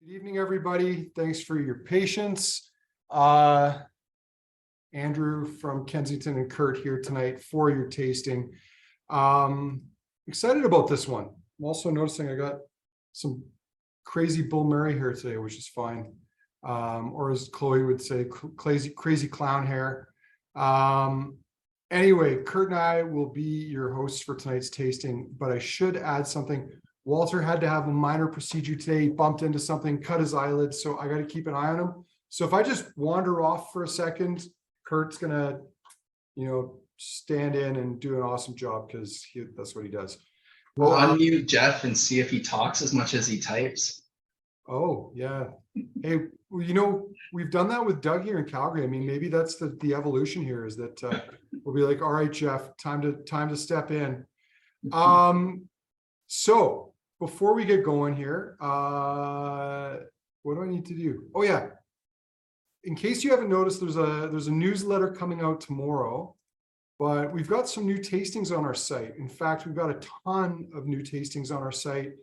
Good evening, everybody. Thanks for your patience. Andrew from Kensington and Kurt here tonight for your tasting. Excited about this one. I'm also noticing I got some crazy Bull Murray hair today, which is fine. Or as Chloe would say, crazy clown hair. Anyway, Kurt and I will be your hosts for tonight's tasting, but I should add something. Walter had to have a minor procedure today. He bumped into something, cut his eyelids, so I got to keep an eye on him. So if I just wander off for a second, Kurt's gonna, stand in and do an awesome job because that's what he does. We'll unmute Jeff and see if he talks as much as he types. Oh yeah. Hey, well, we've done that with Doug here in Calgary. I mean, maybe that's the evolution here is that we'll be like, all right, Jeff, time to step in. So before we get going here, what do I need to do? Oh yeah. In case you haven't noticed, there's a newsletter coming out tomorrow, but we've got some new tastings on our site. In fact, we've got a ton of new tastings on our site.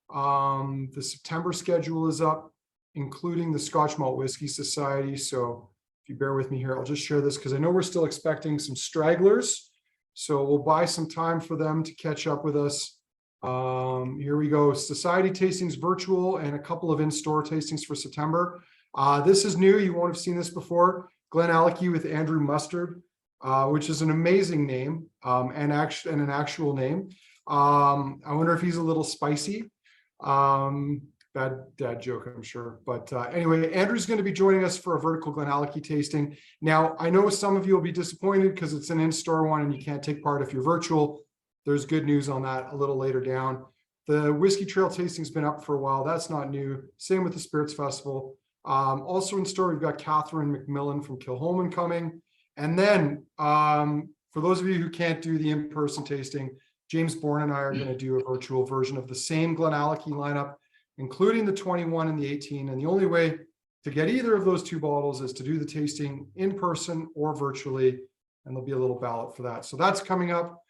The September schedule is up, including the Scotch Malt Whiskey Society. So if you bear with me here, I'll just share this because I know we're still expecting some stragglers. So we'll buy some time for them to catch up with us. Here we go. Society tastings virtual and a couple of in-store tastings for September. This is new. You won't have seen this before. GlenDronach with Andrew Mustard, which is an amazing name and an actual name. I wonder if he's a little spicy. Bad dad joke, I'm sure. But anyway, Andrew's going to be joining us for a vertical GlenDronach tasting. Now, I know some of you will be disappointed because it's an in-store one and you can't take part if you're virtual. There's good news on that a little later down. The Whiskey Trail tasting's been up for a while. That's not new. Same with the Spirits Festival. Also in store, we've got Catherine McMillan from Kilholman coming. And then for those of you who can't do the in-person tasting, James Bourne and I are going to do a virtual version of the same GlenDronach lineup, including the 21 and the 18. And the only way to get either of those two bottles is to do the tasting in person or virtually. And there'll be a little ballot for that. So that's coming up.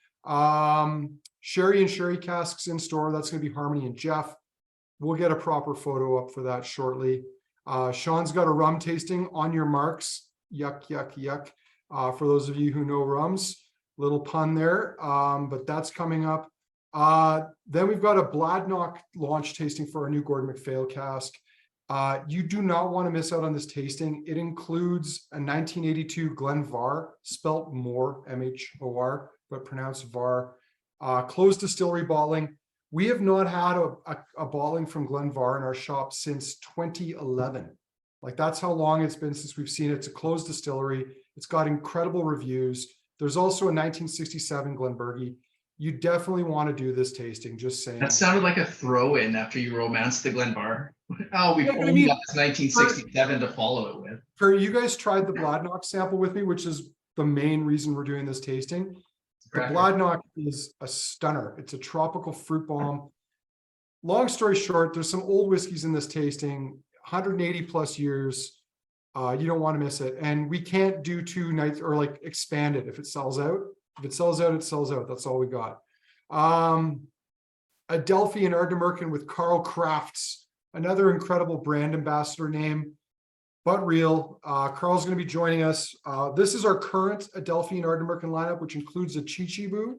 Sherry and Sherry casks in store. That's going to be Harmony and Jeff. We'll get a proper photo up for that shortly. Sean's got a rum tasting on your marks. Yuck, yuck, yuck. For those of you who know rums, little pun there, but that's coming up. Then we've got a GlenDronach launch tasting for our new Gordon MacPhail cask. You do not want to miss out on this tasting. It includes a 1982 Glenvar, spelt more, M-H-O-R, but pronounced VAR, closed distillery bottling. We have not had a bottling from Glenvar in our shop since 2011. Like that's how long it's been since we've seen it. It's a closed distillery. It's got incredible reviews. There's also a 1967 Glenbergie. You definitely want to do this tasting, just saying. That sounded like a throw-in after you romanced the Glenbar. Oh, we've only got this 1967 to follow it with. Kurt, you guys tried the GlenDronach sample with me, which is the main reason we're doing this tasting. The GlenDronach is a stunner. It's a tropical fruit bomb. Long story short, there's some old whiskeys in this tasting, 180 plus years. You don't want to miss it. And we can't do 2 nights or like expand it if it sells out. If it sells out, it sells out. That's all we got. Adelphi and Ardnamurchan with Carl Crafts, another incredible brand ambassador name, but real. Carl's going to be joining us. This is our current Adelphi and Ardnamurchan lineup, which includes a Chichibu.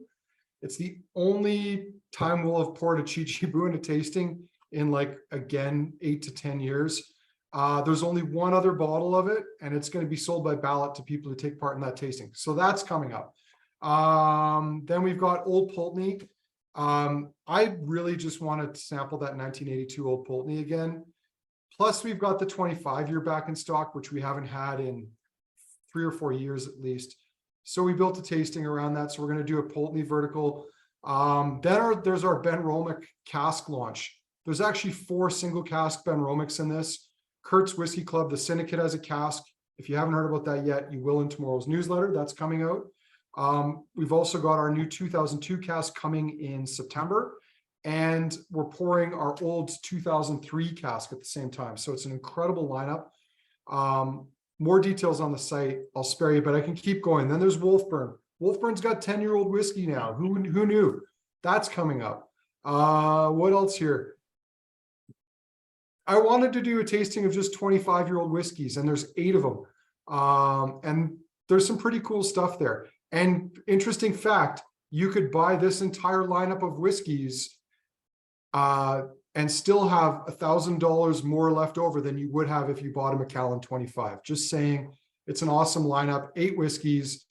It's the only time we'll have poured a Chichibu in a tasting in 8 to 10 years. There's only one other bottle of it, and it's going to be sold by ballot to people who take part in that tasting. So that's coming up. Then we've got Old Pulteney. I really just want to sample that 1982 Old Pulteney again. Plus, we've got the 25-year back in stock, which we haven't had in 3 or 4 years at least. So we built a tasting around that. So we're going to do a Pulteney vertical. There's our Ben Romick cask launch. There's actually 4 single cask Ben Romicks in this. Kurt's Whiskey Club, the Syndicate has a cask. If you haven't heard about that yet, you will in tomorrow's newsletter. That's coming out. We've also got our new 2002 cask coming in September, and we're pouring our old 2003 cask at the same time. So it's an incredible lineup. More details on the site. I'll spare you, but I can keep going. Then there's Wolfburn. Wolfburn's got 10-year-old whiskey now. Who knew? That's coming up. What else here? I wanted to do a tasting of just 25-year-old whiskeys, and there's 8 of them. And there's some pretty cool stuff there. And interesting fact, you could buy this entire lineup of whiskeys and still have $1,000 more left over than you would have if you bought a Macallan 25. Just saying, it's an awesome lineup, 8 whiskeys.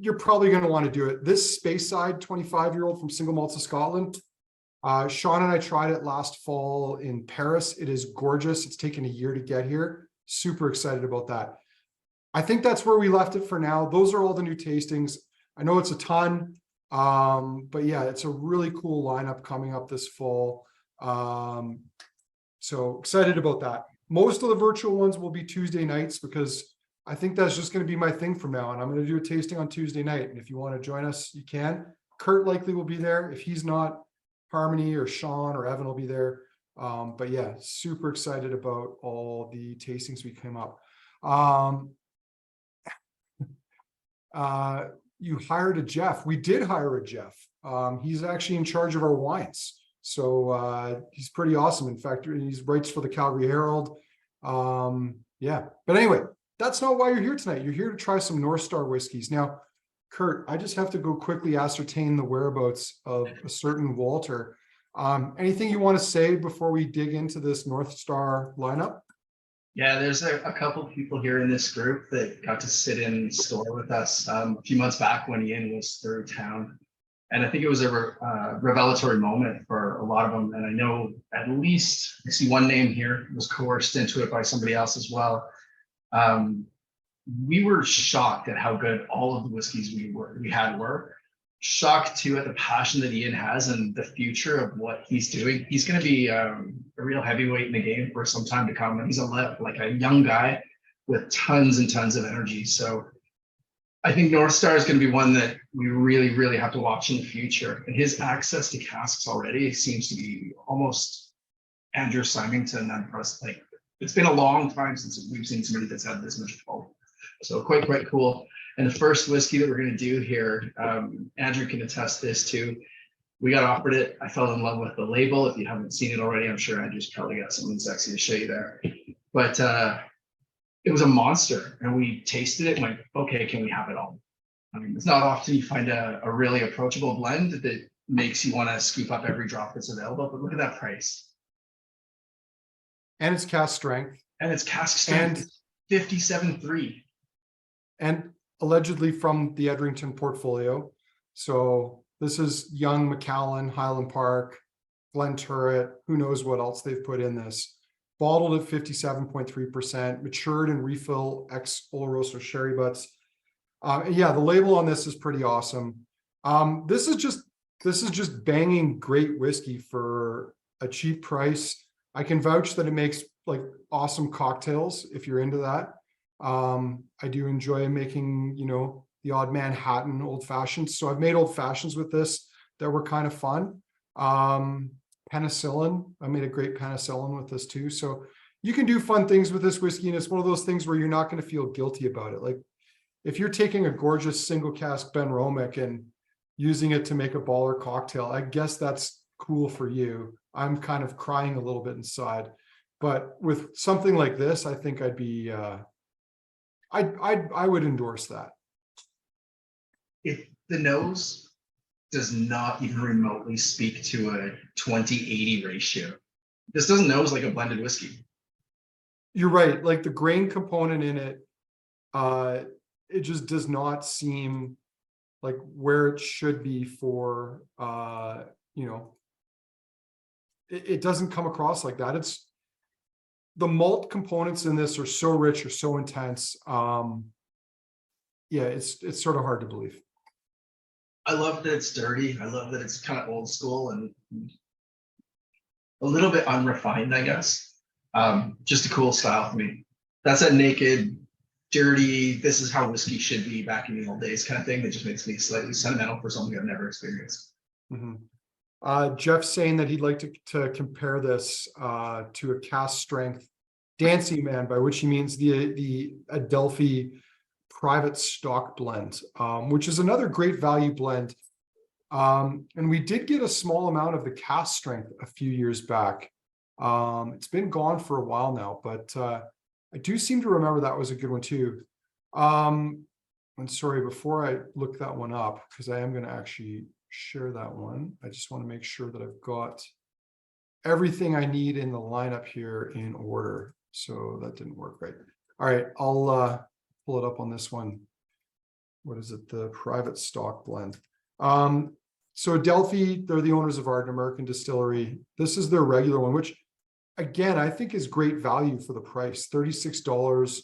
You're probably going to want to do it. This Speyside 25-year-old from Single Malts of Scotland, Sean and I tried it last fall in Paris. It is gorgeous. It's taken a year to get here. Super excited about that. I think that's where we left it for now. Those are all the new tastings. I know it's a ton, but yeah, it's a really cool lineup coming up this fall. So excited about that. Most of the virtual ones will be Tuesday nights because I think that's just going to be my thing from now on. I'm going to do a tasting on Tuesday night. And if you want to join us, you can. Kurt likely will be there. If he's not, Harmony or Sean or Evan will be there. But yeah, super excited about all the tastings we came up. You hired a Jeff. We did hire a Jeff. He's actually in charge of our wines. So he's pretty awesome. In fact, he writes for the Calgary Herald. Yeah, but anyway, that's not why you're here tonight. You're here to try some North Star whiskeys. Now, Kurt, I just have to go quickly ascertain the whereabouts of a certain Walter. Anything you want to say before we dig into this North Star lineup? Yeah, there's a couple people here in this group that got to sit in store with us a few months back when Iain was through town. And I think it was a revelatory moment for a lot of them. And I know at least, I see one name here, was coerced into it by somebody else as well. We were shocked at how good all of the whiskeys we had were. Shocked too at the passion that Iain has and the future of what he's doing. He's going to be a real heavyweight in the game for some time to come. And he's like a young guy with tons and tons of energy. So I think North Star is going to be one that we really, really have to watch in the future. And his access to casks already seems to be almost Andrew Symington. Like, it's been a long time since we've seen somebody that's had this much pull. So quite cool. And the first whiskey that we're going to do here, Andrew can attest this too. We got offered it. I fell in love with the label. If you haven't seen it already, I'm sure Andrew's probably got something sexy to show you there. But it was a monster, and we tasted it and went, okay, can we have it all? I mean, it's not often you find a really approachable blend that makes you want to scoop up every drop that's available, but look at that price. And it's cask strength. And it's cask strength, 57.3. And allegedly from the Edrington portfolio. So this is young Macallan, Highland Park, Glenturret, who knows what else they've put in this. Bottled at 57.3%, matured in refill ex Oloroso sherry butts. Yeah, the label on this is pretty awesome. This is just banging great whiskey for a cheap price. I can vouch that it makes like awesome cocktails if you're into that. I do enjoy making, the odd Manhattan old fashions. So I've made old fashions with this that were kind of fun. Penicillin, I made a great penicillin with this too. So you can do fun things with this whiskey, and it's one of those things where you're not going to feel guilty about it. Like if you're taking a gorgeous single cask Ben Romick and using it to make a baller cocktail, I guess that's cool for you. I'm kind of crying a little bit inside, but with something like this, I think I'd be, I would endorse that. If the nose does not even remotely speak to a 20-80 ratio, this doesn't nose like a blended whiskey. You're right. Like the grain component in it, it just does not seem like where it should be for, it doesn't come across like that. It's the malt components in this are so rich or so intense. Yeah, it's sort of hard to believe. I love that it's dirty. I love that it's kind of old school and a little bit unrefined, I guess. Just a cool style for me. That's that naked, dirty, this is how whiskey should be back in the old days kind of thing that just makes me slightly sentimental for something I've never experienced. Mm-hmm. Jeff's saying that he'd like to compare this to a cask strength Dancing Man, by which he means the Adelphi private stock blend, which is another great value blend. And we did get a small amount of the cask strength a few years back. It's been gone for a while now, but I do seem to remember that was a good one too. And sorry, before I look that one up, because I am going to actually share that one, I just want to make sure that I've got everything I need in the lineup here in order. So that didn't work right. All right, I'll pull it up on this one. What is it? The private stock blend. So Delphi, they're the owners of Ardent American Distillery. This is their regular one, which again, I think is great value for the price, $36.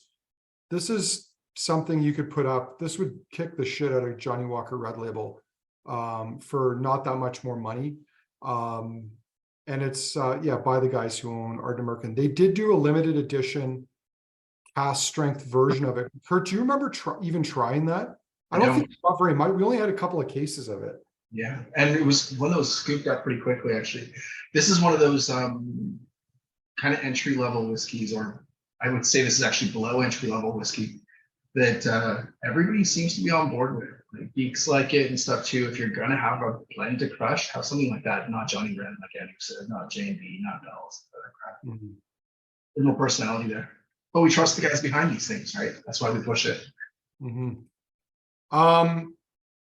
This is something you could put up. This would kick the shit out of Johnny Walker Red Label for not that much more money. And it's, yeah, by the guys who own Ardent American. They did do a limited edition cast strength version of it. Kurt, do you remember even trying that? I don't think we got very much. We only had a couple of cases of it. Yeah, and it was one of those scooped up pretty quickly, actually. This is one of those kind of entry level whiskeys, or I would say this is actually below entry level whiskey, that everybody seems to be on board with. Like, geeks like it and stuff too. If you're gonna have a blend to crush, have something like that, not Johnny Brand, like Andrew said, not J&B, not Bell's, crap. There's no personality there. But we trust the guys behind these things, right? That's why we push it.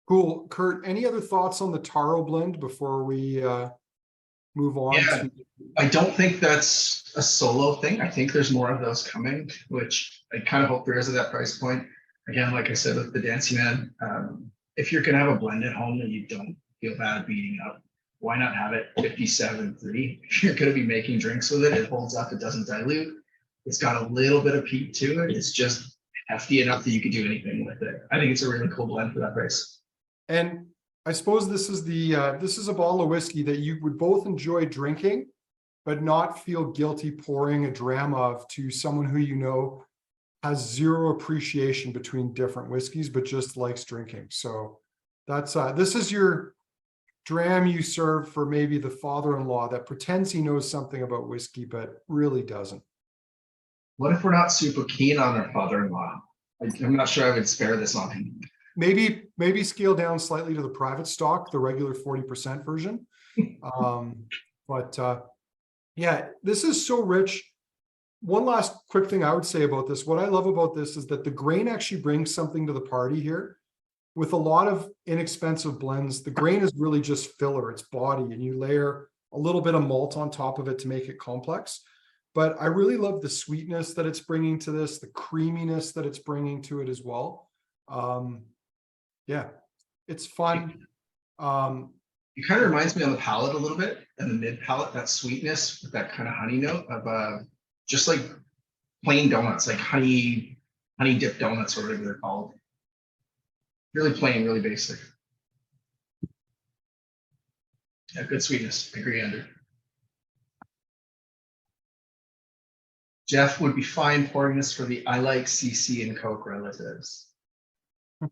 Cool. Kurt, any other thoughts on the Taro blend before we move on? Yeah, I don't think that's a solo thing. I think there's more of those coming, which I kind of hope there is at that price point. Again, like I said with the Dancing Man, if you're gonna have a blend at home that you don't feel bad beating up, why not have it 57.3? If you're gonna be making drinks with it, it holds up, it doesn't dilute. It's got a little bit of peat to it. It's just hefty enough that you could do anything with it. I think it's a really cool blend for that price. And I suppose this is this is a bottle of whiskey that you would both enjoy drinking, but not feel guilty pouring a dram of to someone who you know has zero appreciation between different whiskeys, but just likes drinking. So that's this is your dram you serve for maybe the father-in-law that pretends he knows something about whiskey, but really doesn't. What if we're not super keen on our father-in-law? I'm not sure I would spare this on him. Maybe scale down slightly to the private stock, the regular 40% version. Yeah, this is so rich. One last quick thing I would say about this. What I love about this is that the grain actually brings something to the party here. With a lot of inexpensive blends, the grain is really just filler, it's body, and you layer a little bit of malt on top of it to make it complex. But I really love the sweetness that it's bringing to this, the creaminess that it's bringing to it as well. Yeah, it's fun. It kind of reminds me on the palate a little bit, and the mid palate, that sweetness with that kind of honey note of just like plain donuts, like honey dip donuts or whatever they're called. Really plain, really basic. Yeah, good sweetness. I agree, Andrew. Jeff would be fine pouring this for the I like CC and Coke relatives.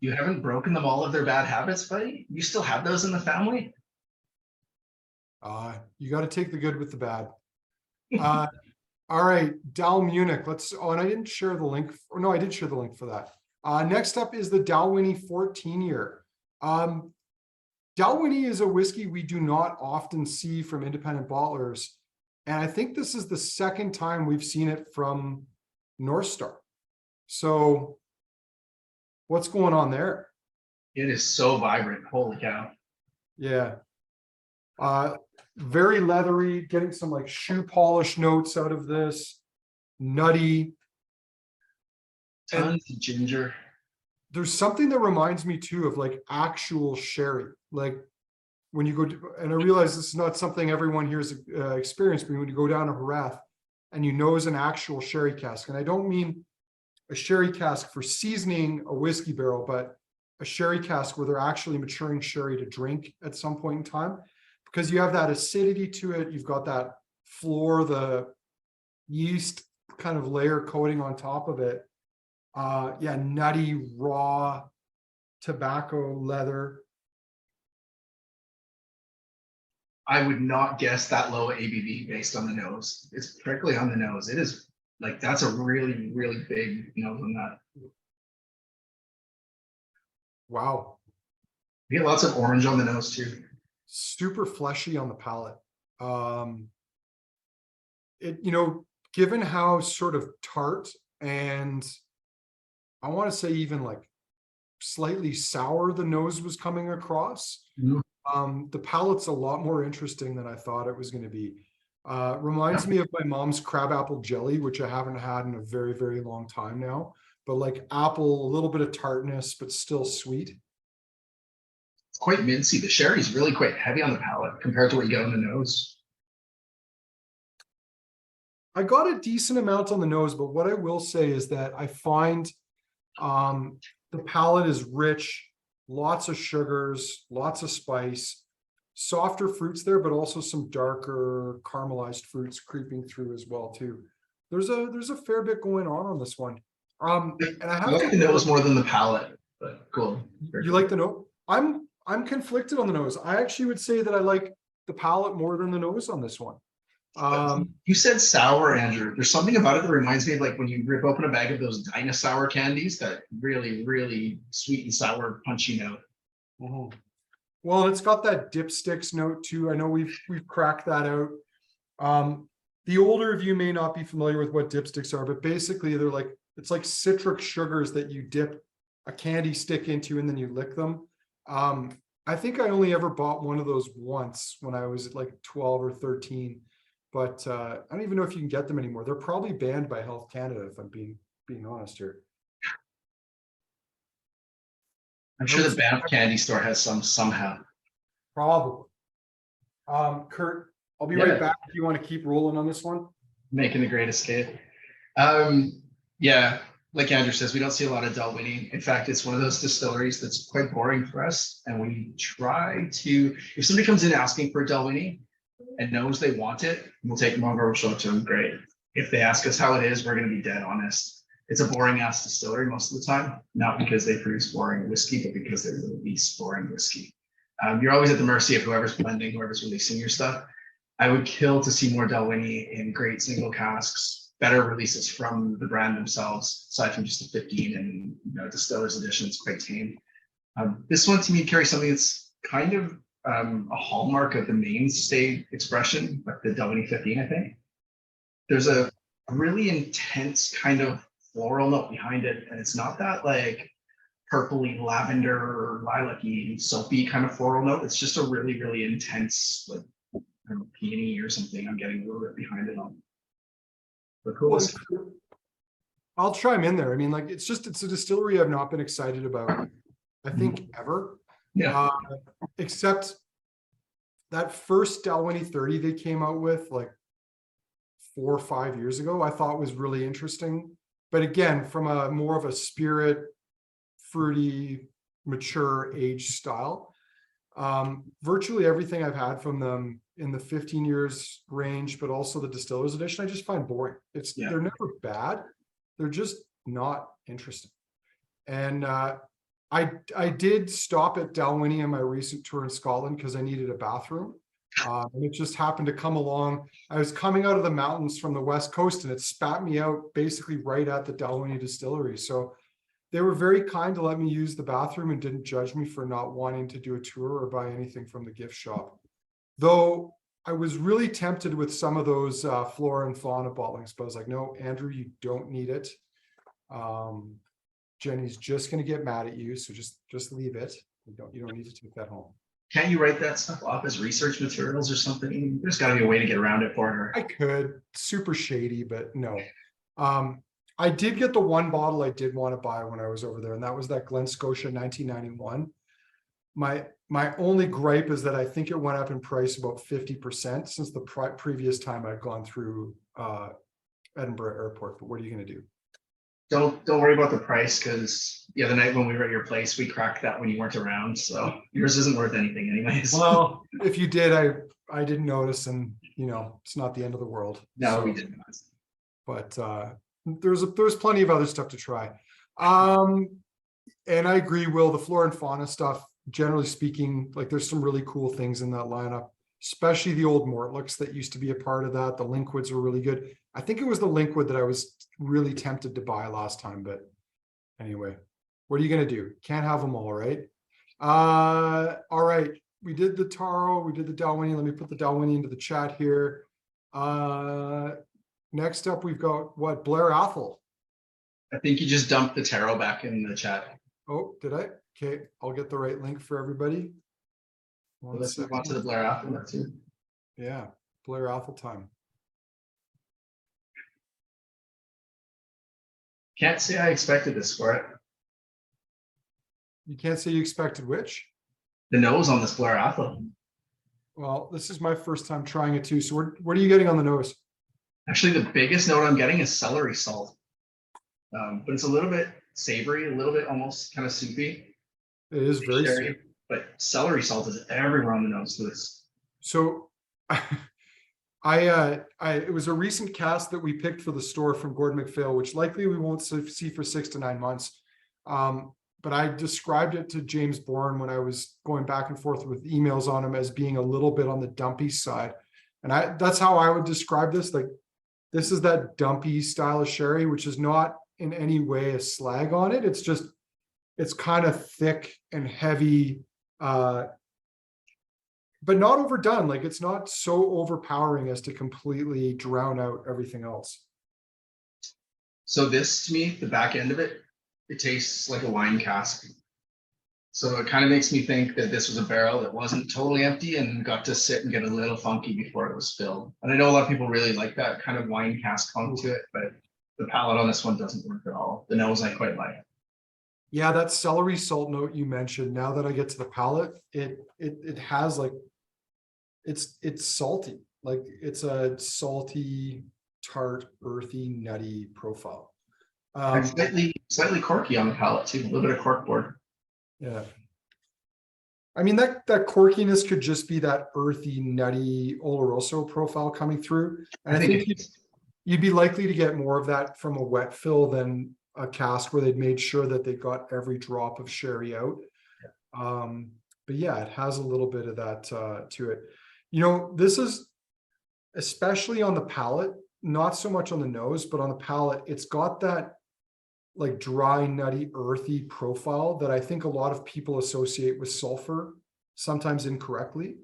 You haven't broken them all of their bad habits, buddy? You still have those in the family? You got to take the good with the bad. All right, Dalmunach. And I didn't share the link. Or no, I did share the link for that. Next up is the Dalwhinnie 14 year. Dalwhinnie is a whiskey we do not often see from independent bottlers. And I think this is the second time we've seen it from North Star. So what's going on there? It is so vibrant. Holy cow. Yeah. Very leathery, getting some like shoe polish notes out of this. Nutty. Tons of ginger. There's something that reminds me too of like actual sherry. Like when you go to, and I realize this is not something everyone here has experienced, but when you go down to Harath and you nose an actual sherry cask, and I don't mean a sherry cask for seasoning a whiskey barrel, but a sherry cask where they're actually maturing sherry to drink at some point in time, because you have that acidity to it. You've got that floor, the yeast kind of layer coating on top of it. Yeah, nutty, raw, tobacco, leather. I would not guess that low ABV based on the nose. It's prickly on the nose. It is like, that's a really, really big nose on that. Wow. You get lots of orange on the nose too. Super fleshy on the palate. given how sort of tart and I want to say even like slightly sour the nose was coming across, the palate's a lot more interesting than I thought it was going to be. Reminds me of my mom's crabapple jelly, which I haven't had in a very, very long time now. But like apple, a little bit of tartness, but still sweet. It's quite mincy. The sherry's really quite heavy on the palate compared to what you get on the nose. I got a decent amount on the nose, but what I will say is that I find the palate is rich, lots of sugars, lots of spice, softer fruits there, but also some darker caramelized fruits creeping through as well too. There's a fair bit going on this one. And I have like the nose more than the palate, but cool. You like the nose? I'm conflicted on the nose. I actually would say that I like the palate more than the nose on this one. You said sour, Andrew. There's something about it that reminds me of like when you rip open a bag of those dinosaur candies, that really, really sweet and sour punchy note. Well, it's got that dipsticks note too. I know we've cracked that out. The older of you may not be familiar with what dipsticks are, but basically they're like, it's like citric sugars that you dip a candy stick into and then you lick them. I think I only ever bought one of those once when I was like 12 or 13. But I don't even know if you can get them anymore. They're probably banned by Health Canada, if I'm being honest here. I'm sure the Banff candy store has some somehow. Probably. Kurt, I'll be right back if you want to keep rolling on this one. Making the great escape. Yeah, like Andrew says, we don't see a lot of Dalwhinnie. In fact, it's one of those distilleries that's quite boring for us. And we try to, if somebody comes in asking for a Dalwhinnie and knows they want it, we'll take them over, we'll show it to them, great. If they ask us how it is, we're going to be dead honest. It's a boring ass distillery most of the time, not because they produce boring whiskey, but because they release boring whiskey. You're always at the mercy of whoever's blending, whoever's releasing your stuff. I would kill to see more Dalwhinnie in great single casks, better releases from the brand themselves, aside from just the 15 and distiller's edition. It's quite tame. This one to me carries something that's kind of a hallmark of the mainstay expression, like the Dalwhinnie 15, I think. There's a really intense kind of floral note behind it, and it's not that like purpley lavender or lilac-y soapy kind of floral note. It's just a really, really intense, like peony or something. I'm getting a little bit behind it on. But cool. I'll chime in there. I mean, like it's a distillery I've not been excited about, I think, ever. Yeah. Except that first Dalwhinnie 30 they came out with like 4 or 5 years ago, I thought was really interesting. But again, from a more of a spirit, fruity, mature age style. Virtually everything I've had from them in the 15 years range, but also the distiller's edition, I just find boring. They're never bad. They're just not interesting. And I did stop at Dalwhinnie on my recent tour in Scotland because I needed a bathroom. And it just happened to come along. I was coming out of the mountains from the West Coast and it spat me out basically right at the Dalwhinnie distillery. So they were very kind to let me use the bathroom and didn't judge me for not wanting to do a tour or buy anything from the gift shop. Though I was really tempted with some of those flora and fauna bottlings, but I was like, no, Andrew, you don't need it. Jenny's just going to get mad at you, so just leave it. You don't need to take that home. Can't you write that stuff off as research materials or something? There's got to be a way to get around it for her. I could. Super shady, but no. I did get the one bottle I did want to buy when I was over there, and that was that Glen Scotia 1991. My only gripe is that I think it went up in price about 50% since the previous time I'd gone through Edinburgh Airport. But what are you going to do? Don't worry about the price, because the other night when we were at your place, we cracked that when you weren't around. So yours isn't worth anything anyways. Well, if you did, I didn't notice, and it's not the end of the world. No, we didn't. But there's plenty of other stuff to try. And I agree, Will, the flora and fauna stuff, generally speaking, like there's some really cool things in that lineup, especially the old Mortlocks that used to be a part of that. The Linkwoods were really good. I think it was the Linkwood that I was really tempted to buy last time, but anyway, what are you going to do? Can't have them all, right? All right. We did the Taro, we did the Dalwhinnie. Let me put the Dalwhinnie into the chat here. next up, we've got what? Blair Athol. I think you just dumped the Taro back in the chat. Oh, did I? Okay, I'll get the right link for everybody. Well, let's move on to the Blair Athol too. Yeah, Blair Athol time. Can't say I expected this for it. You can't say you expected which? The nose on this Blair Athol. Well, this is my first time trying it too. So what are you getting on the nose? Actually, the biggest note I'm getting is celery salt. But it's a little bit savory, a little bit almost kind of soupy. It is very Sherry, sweet. but celery salt is everywhere on the nose to this. So it was a recent cast that we picked for the store from Gordon MacPhail, which likely we won't see for 6 to 9 months. But I described it to James Bourne when I was going back and forth with emails on him as being a little bit on the dumpy side. And that's how I would describe this. Like, this is that dumpy style of sherry, which is not in any way a slag on it. It's just, it's kind of thick and heavy, but not overdone. Like, it's not so overpowering as to completely drown out everything else. So this, to me, the back end of it, it tastes like a wine cask. So it kind of makes me think that this was a barrel that wasn't totally empty and got to sit and get a little funky before it was filled. And I know a lot of people really like that kind of wine cask funk to it, but the palate on this one doesn't work at all. The nose I quite like. Yeah, that celery salt note you mentioned, now that I get to the palate, it has like, it's salty. Like, it's a salty, tart, earthy, nutty profile. And slightly corky on the palate too, a little bit of corkboard. Yeah. I mean, that corkiness could just be that earthy, nutty Oloroso profile coming through. And I think you'd be likely to get more of that from a wet fill than a cask where they'd made sure that they got every drop of sherry out. But yeah, it has a little bit of that to it. You know, this is especially on the palate, not so much on the nose, but on the palate, it's got that like dry, nutty, earthy profile that I think a lot of people associate with sulfur, sometimes incorrectly.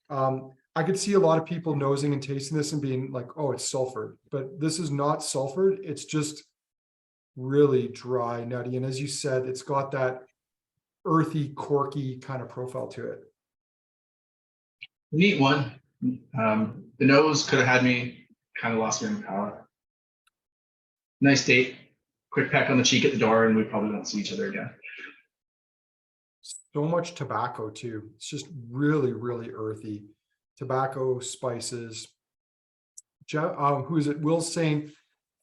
I could see a lot of people nosing and tasting this and being like, oh, it's sulfur, but this is not sulfur. It's just really dry, nutty. And as you said, it's got that earthy, corky kind of profile to it. Neat one. The nose could have had me kind of lost me in the palate. Nice date. Quick peck on the cheek at the door, and we probably won't see each other again. So much tobacco too. It's just really, really earthy. Tobacco, spices. Who is it? Will's saying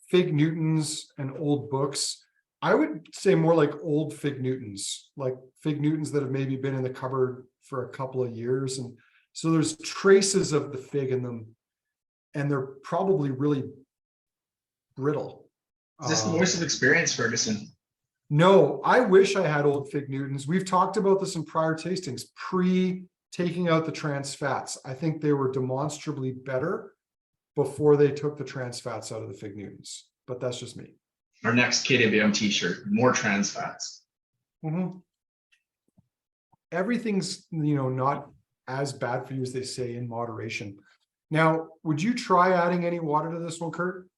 Fig Newtons and old books. I would say more like old Fig Newtons, like Fig Newtons that have maybe been in the cupboard for a couple of years. And so there's traces of the fig in them, and they're probably really brittle. Is this the voice of experience, Ferguson? No, I wish I had old Fig Newtons. We've talked about this in prior tastings, taking out the trans fats. I think they were demonstrably better before they took the trans fats out of the Fig Newtons, but that's just me. Our next KWM t-shirt, more trans fats. Everything's, not as bad for you as they say, in moderation. Now, would you try adding any water to this one, Kurt?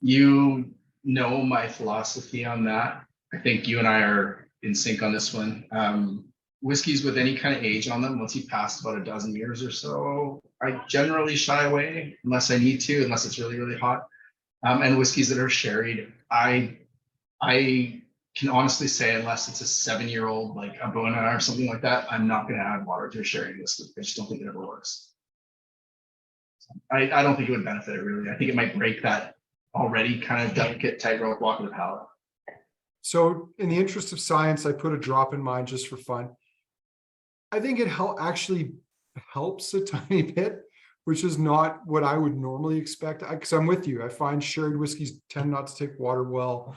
You know my philosophy on that. I think you and I are in sync on this one. Whiskeys with any kind of age on them, once you pass about a dozen years or so, I generally shy away unless I need to, unless it's really, really hot. And whiskeys that are sherried, I can honestly say, unless it's a 7-year-old like a Bona or something like that, I'm not going to add water to a sherry whiskey. I just don't think it ever works. I don't think it would benefit it really. I think it might break that already kind of delicate tightrope walk of the palate. So in the interest of science, I put a drop in mine just for fun. I think it actually helps a tiny bit, which is not what I would normally expect. Because I'm with you. I find sherried whiskeys tend not to take water well.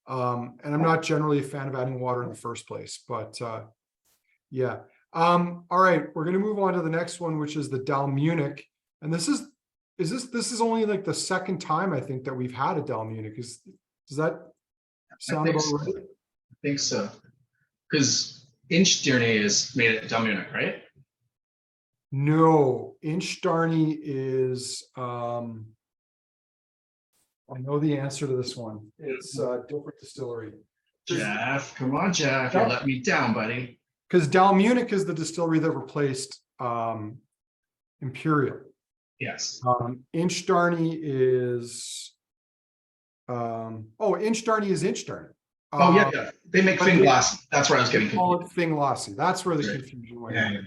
And I'm not generally a fan of adding water in the first place, but yeah. All right, we're going to move on to the next one, which is the Dalmunach. And this is only like the second time I think that we've had a Dalmunach. Does that sound about right? I think so. Because Inchdarney is made at Dalmunach, right? No, Inchdarney is I know the answer to this one. It's different distillery. Jeff, come on, Jeff. You Yep. let me down, buddy. Because Dalmunach is the distillery that replaced Imperial. Yes. Inchdarney is Inchdarney is Inchdarney. Oh, yeah. They make but fin they- glass. That's where I was getting Call confused. it Finglassie. That's where the Right. confusion went. Yeah, in. yeah,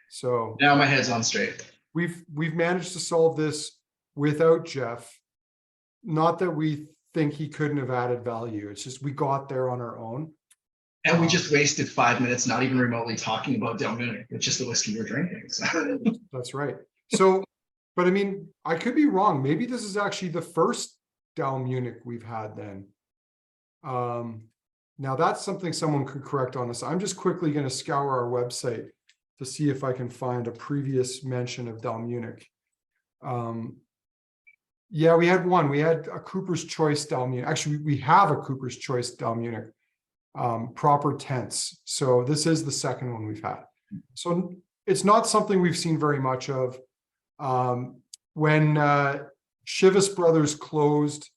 So Now my head's on straight. we've managed to solve this without Jeff. Not that we think he couldn't have added value. It's just we got there on our own. And we just wasted 5 minutes not even remotely talking about Dalmunich, which is the whiskey we're drinking. So. That's right. So, but I mean, I could be wrong. Maybe this is actually the first Dalmunich we've had then. Now that's something someone could correct on us. I'm just quickly going to scour our website to see if I can find a previous mention of Dalmunich. Yeah, we had one. We had a Cooper's Choice Dalmunich. Actually, we have a Cooper's Choice Dalmunich, proper tense. So this is the second one we've had. So it's not something we've seen very much of. When Chivas Brothers closed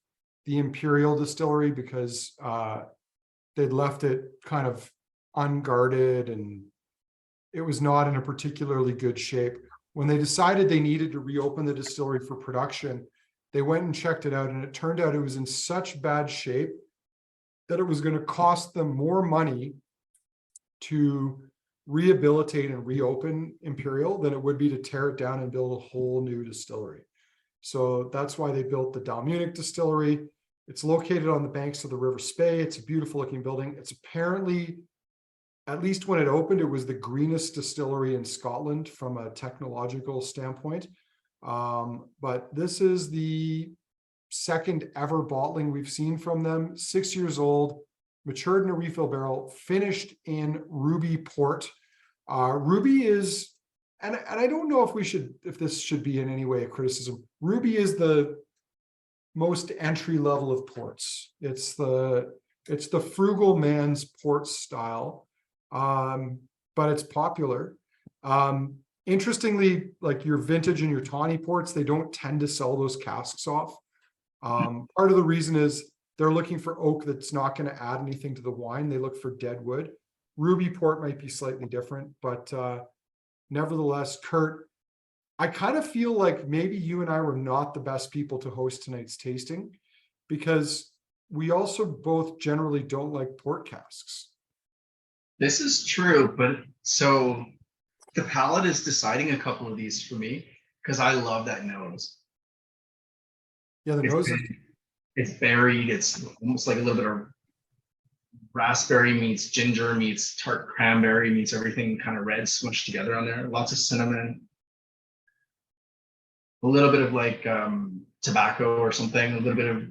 the Imperial Distillery because they'd left it kind of unguarded and it was not in a particularly good shape. When they decided they needed to reopen the distillery for production, they went and checked it out, and it turned out it was in such bad shape that it was going to cost them more money to rehabilitate and reopen Imperial than it would be to tear it down and build a whole new distillery. So that's why they built the Dalmunich distillery. It's located on the banks of the River Spey. It's a beautiful looking building. It's apparently, at least when it opened, it was the greenest distillery in Scotland from a technological standpoint. But this is the second ever bottling we've seen from them. 6 years old, matured in a refill barrel, finished in Ruby port. Ruby is, and I don't know if this should be in any way a criticism. Ruby is the most entry level of ports. It's the frugal man's port style, but it's popular. Interestingly, like your vintage and your tawny ports, they don't tend to sell those casks off. Part of the reason is they're looking for oak that's not going to add anything to the wine. They look for dead wood. Ruby port might be slightly different, but nevertheless, Kurt, I kind of feel like maybe you and I were not the best people to host tonight's tasting because we also both generally don't like port casks. This is true, but so the palate is deciding a couple of these for me because I love that nose. Yeah, the nose is. It's berried. It's almost like a little bit of raspberry meets ginger meets tart cranberry meets everything kind of red smushed together on there. Lots of cinnamon. A little bit of like tobacco or something. A little bit of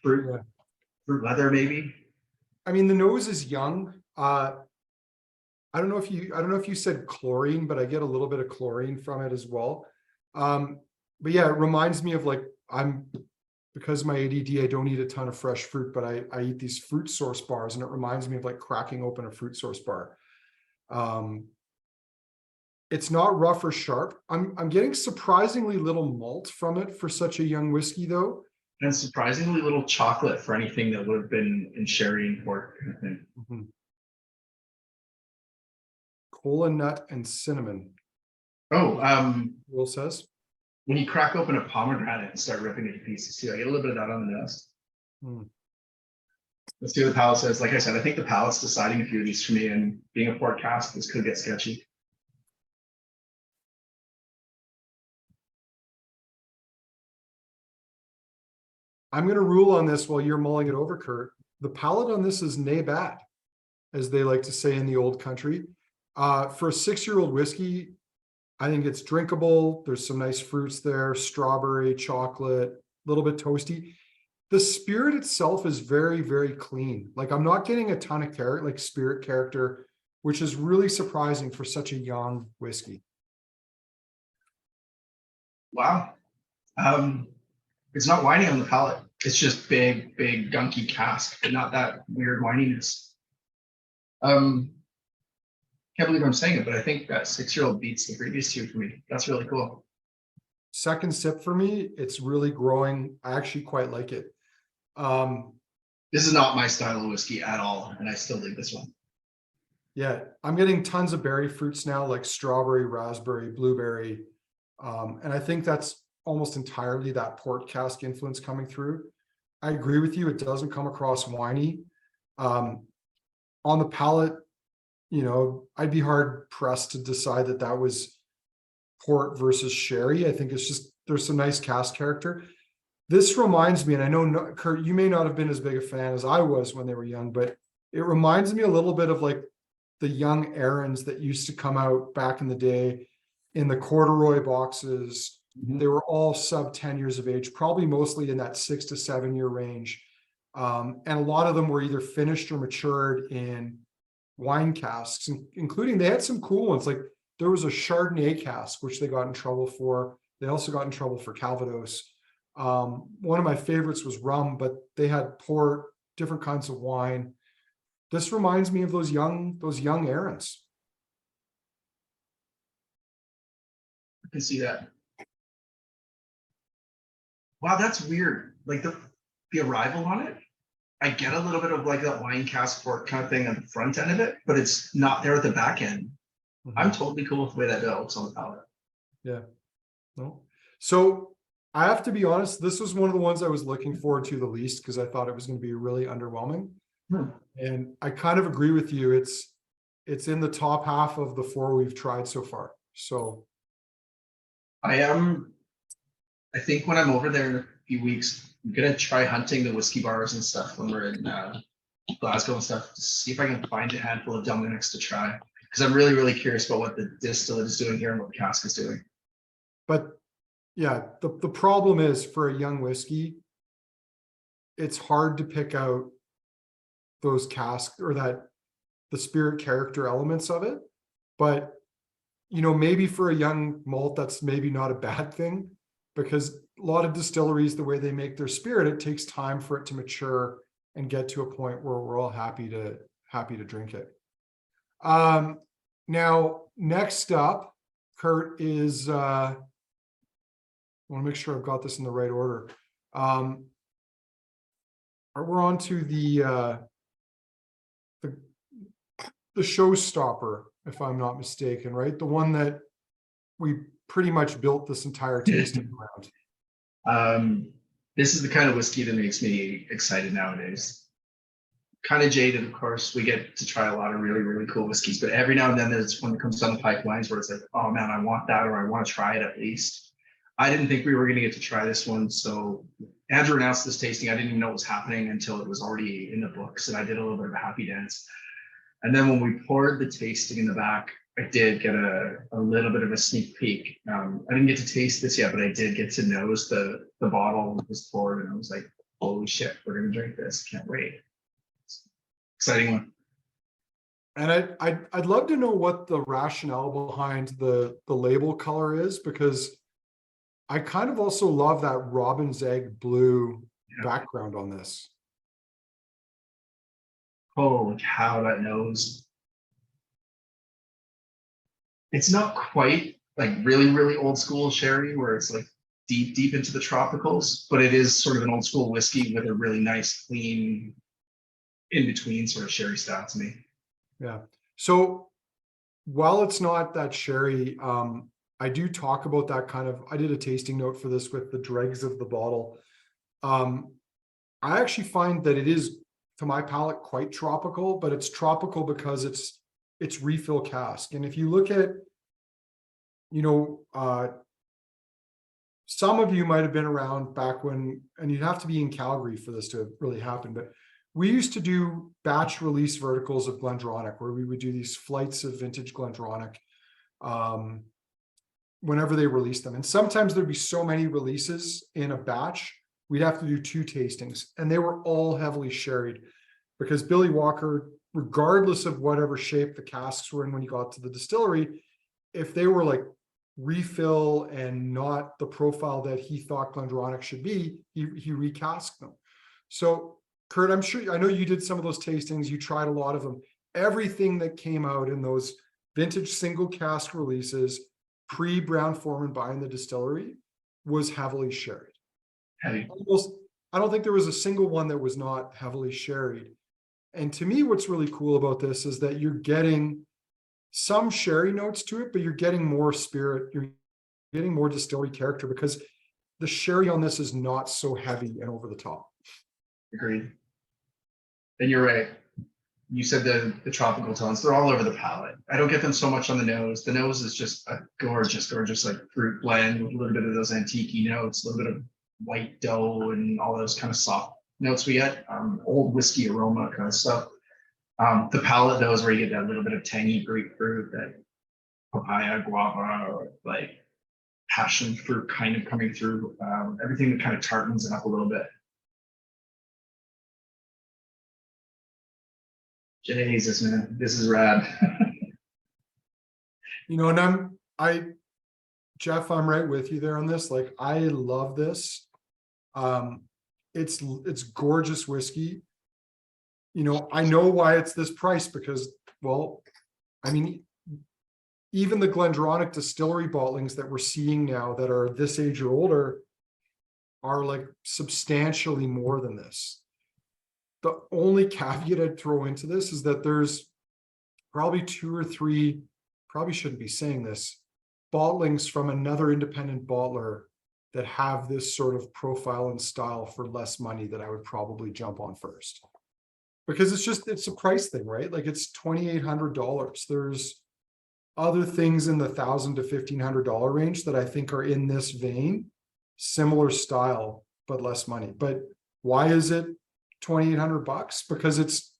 fruit leather maybe. I mean, the nose is young. I don't know if you said chlorine, but I get a little bit of chlorine from it as well. But yeah, it reminds me of like because of my ADD, I don't eat a ton of fresh fruit, but I eat these fruit source bars, and it reminds me of like cracking open a fruit source bar. It's not rough or sharp. I'm getting surprisingly little malt from it for such a young whiskey, though. And surprisingly little chocolate for anything that would have been in sherry and port kind of thing. Mm-hmm. Cola nut and cinnamon. Oh, Will says. When you crack open a pomegranate and start ripping it to pieces too, I get a little bit of that on the nose. Let's see what the palate says. Like I said, I think the palate's deciding a few of these for me, and being a port cask, this could get sketchy. I'm going to rule on this while you're mulling it over, Kurt. The palate on this is nae bad, as they like to say in the old country. For a 6-year-old whiskey, I think it's drinkable. There's some nice fruits there, strawberry, chocolate, a little bit toasty. The spirit itself is very, very clean. Like I'm not getting a ton of spirit character, which is really surprising for such a young whiskey. Wow. It's not whiny on the palate. It's just big, gunky cask, but not that weird whininess. Can't believe I'm saying it, but I think that 6-year-old beats the previous two for me. That's really cool. second sip for me, it's really growing. I actually quite like it. This is not my style of whiskey at all, and I still dig this one. Yeah, I'm getting tons of berry fruits now, like strawberry, raspberry, blueberry. And I think that's almost entirely that port cask influence coming through. I agree with you. It doesn't come across winey. On the palate, I'd be hard pressed to decide that that was port versus sherry. I think it's just, there's some nice cask character. This reminds me, and I know, Kurt, you may not have been as big a fan as I was when they were young, but it reminds me a little bit of like the young Arons that used to come out back in the day in the corduroy boxes. They were all sub 10 years of age, probably mostly in that 6 to 7 year range. And a lot of them were either finished or matured in wine casks, including, they had some cool ones. Like there was a Chardonnay cask, which they got in trouble for. They also got in trouble for Calvados. One of my favorites was rum, but they had port, different kinds of wine. This reminds me of those young Arons. I can see that. Wow, that's weird. Like the arrival on it, I get a little bit of like that wine cask port kind of thing on the front end of it, but it's not there at the back end. I'm totally cool with the way that looks on the palate. Yeah. No. So I have to be honest, this was one of the ones I was looking forward to the least because I thought it was going to be really underwhelming. And I kind of agree with you. It's in the top half of the 4 we've tried so far. So I think when I'm over there in a few weeks, I'm gonna try hunting the whiskey bars and stuff when we're in Glasgow and stuff to see if I can find a handful of Dalmunachs to try, because I'm really, really curious about what the distillate is doing here and what the cask is doing. but yeah, the problem is for a young whiskey, it's hard to pick out those cask or the spirit character elements of it. But maybe for a young malt, that's maybe not a bad thing, because a lot of distilleries, the way they make their spirit, it takes time for it to mature and get to a point where we're all happy to drink it. Now, next up, Kurt, is I want to make sure I've got this in the right order. We're on to the showstopper, if I'm not mistaken, right? The one that we pretty much built this entire tasting around. This is the kind of whiskey that makes me excited nowadays. Kind of jaded, of course. We get to try a lot of really, really cool whiskeys, but every now and then there's one that comes down the pipelines where it's like, oh man, I want that, or I want to try it at least. I didn't think we were going to get to try this one. So Andrew announced this tasting. I didn't even know it was happening until it was already in the books, and I did a little bit of a happy dance. And then when we poured the tasting in the back, I did get a little bit of a sneak peek. I didn't get to taste this yet, but I did get to nose the bottle that was poured, and I was like, holy shit, we're going to drink this. Can't wait. Exciting one. And I'd love to know what the rationale behind the label color is, because I kind of also love that robin's egg blue background on this. Holy cow, that nose. It's not quite like really, really old school sherry where it's like deep into the tropicals, but it is sort of an old school whiskey with a really nice, clean, in between sort of sherry style to me. Yeah. So while it's not that sherry, I do talk about that kind of, I did a tasting note for this with the dregs of the bottle. I actually find that it is, to my palate, quite tropical, but it's tropical because it's refill cask. And if you look at, some of you might have been around back when, and you'd have to be in Calgary for this to really happen, but we used to do batch release verticals of GlenDronach, where we would do these flights of vintage GlenDronach whenever they released them. And sometimes there'd be so many releases in a batch, we'd have to do 2 tastings, and they were all heavily sherried, because Billy Walker, regardless of whatever shape the casks were in when you got to the distillery, if they were like refill and not the profile that he thought GlenDronach should be, he recasked them. So Kurt, I know you did some of those tastings, you tried a lot of them. Everything that came out in those vintage single cask releases pre-Brown-Forman buying the distillery was heavily sherried. Heavy. Almost, I don't think there was a single one that was not heavily sherried. And to me, what's really cool about this is that you're getting some sherry notes to it, but you're getting more spirit, you're getting more distillery character because the sherry on this is not so heavy and over the top. Agreed. And you're right. You said the tropical tones, they're all over the palate. I don't get them so much on the nose. The nose is just a gorgeous, like fruit blend with a little bit of those antique notes, a little bit of white dough and all those kind of soft notes we get, old whiskey aroma kind of stuff. The palate, though, is where you get that little bit of tangy grapefruit, that papaya, guava, or like passion fruit kind of coming through. Everything that kind of tartans it up a little bit. Jesus, man, this is rad. And Jeff, I'm right with you there on this. Like, I love this. It's gorgeous whiskey. I know why it's this price because, well, I mean, even the GlenDronach distillery bottlings that we're seeing now that are this age or older are like substantially more than this. The only caveat I'd throw into this is that there's probably 2 or 3, probably shouldn't be saying this, bottlings from another independent bottler that have this sort of profile and style for less money that I would probably jump on first. Because it's a price thing, right? Like, it's $2,800. There's other things in the $1,000 to $1,500 range that I think are in this vein, similar style, but less money. But why is it $2,800? Because it's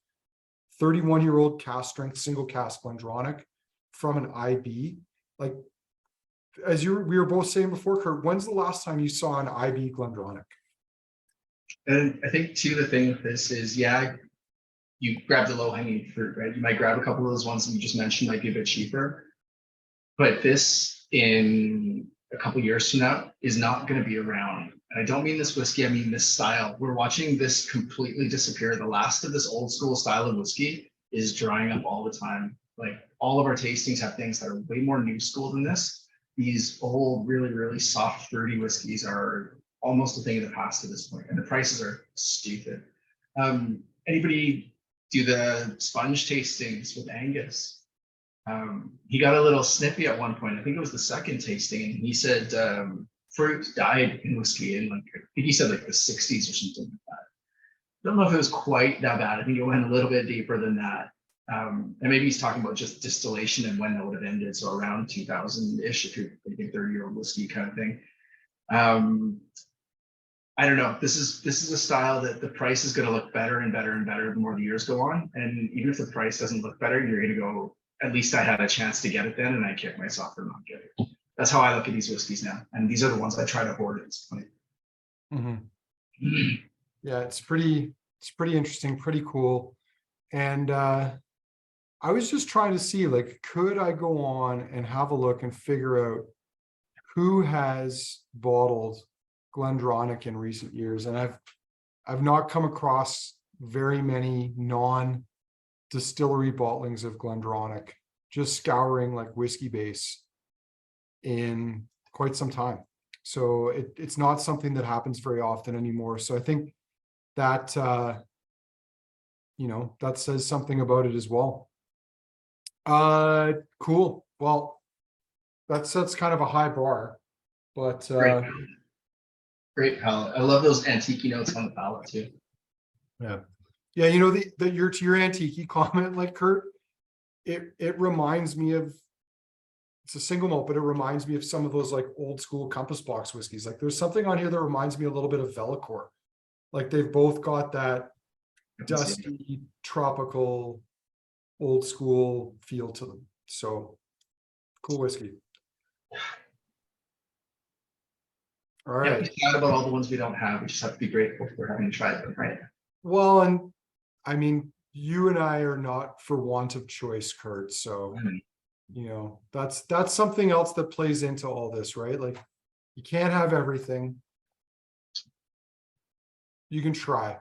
31-year-old cask strength single cask GlenDronach from an IB. Like, we were both saying before, Kurt, when's the last time you saw an IB GlenDronach? And I think too, the thing with this is, you grab the low-hanging fruit, right? You might grab a couple of those ones that you just mentioned, might be a bit cheaper. But this, in a couple of years from now, is not going to be around. And I don't mean this whiskey, I mean this style. We're watching this completely disappear. The last of this old school style of whiskey is drying up all the time. Like, all of our tastings have things that are way more new school than this. These old, really, really soft, fruity whiskeys are almost a thing of the past at this point, and the prices are stupid. Anybody do the sponge tastings with Angus? He got a little snippy at one point. I think it was the second tasting, and he said fruit died in whiskey in, like, I think he said like the 60s or something like that. I don't know if it was quite that bad. I think it went a little bit deeper than that. And maybe he's talking about just distillation and when that would have ended. So around 2000-ish, if you're thinking 30-year-old whiskey kind of thing. I don't know. This is a style that the price is going to look better and better and better the more the years go on. And even if the price doesn't look better, you're going to go, at least I had a chance to get it then, and I kick myself for not getting it. That's how I look at these whiskeys now. And these are the ones I try to hoard at this point. Mm-hmm. Yeah, it's pretty interesting, pretty cool. And I was just trying to see, like, could I go on and have a look and figure out who has bottled GlenDronach in recent years? And I've not come across very many non-distillery bottlings of GlenDronach, just scouring like Whiskey Base in quite some time. So it's not something that happens very often anymore. So I think that that says something about it as well. Cool. Well, that sets kind of a high bar, but Great palate. I love those antique notes on the palate too. Yeah. Your antique comment, like, Kurt, it reminds me of, it's a single malt, but it reminds me of some of those like old school Compass Box whiskeys. Like, there's something on here that reminds me a little bit of Vellicor. Like, they've both got that dusty, tropical, old school feel to them. So cool whiskey. All right. Yeah, we chat about all the ones we don't have. We just have to be grateful for having tried them, right? Well, and I mean, you and I are not for want of choice, Kurt. So, that's something else that plays into all this, right? Like, you can't have everything. You can try,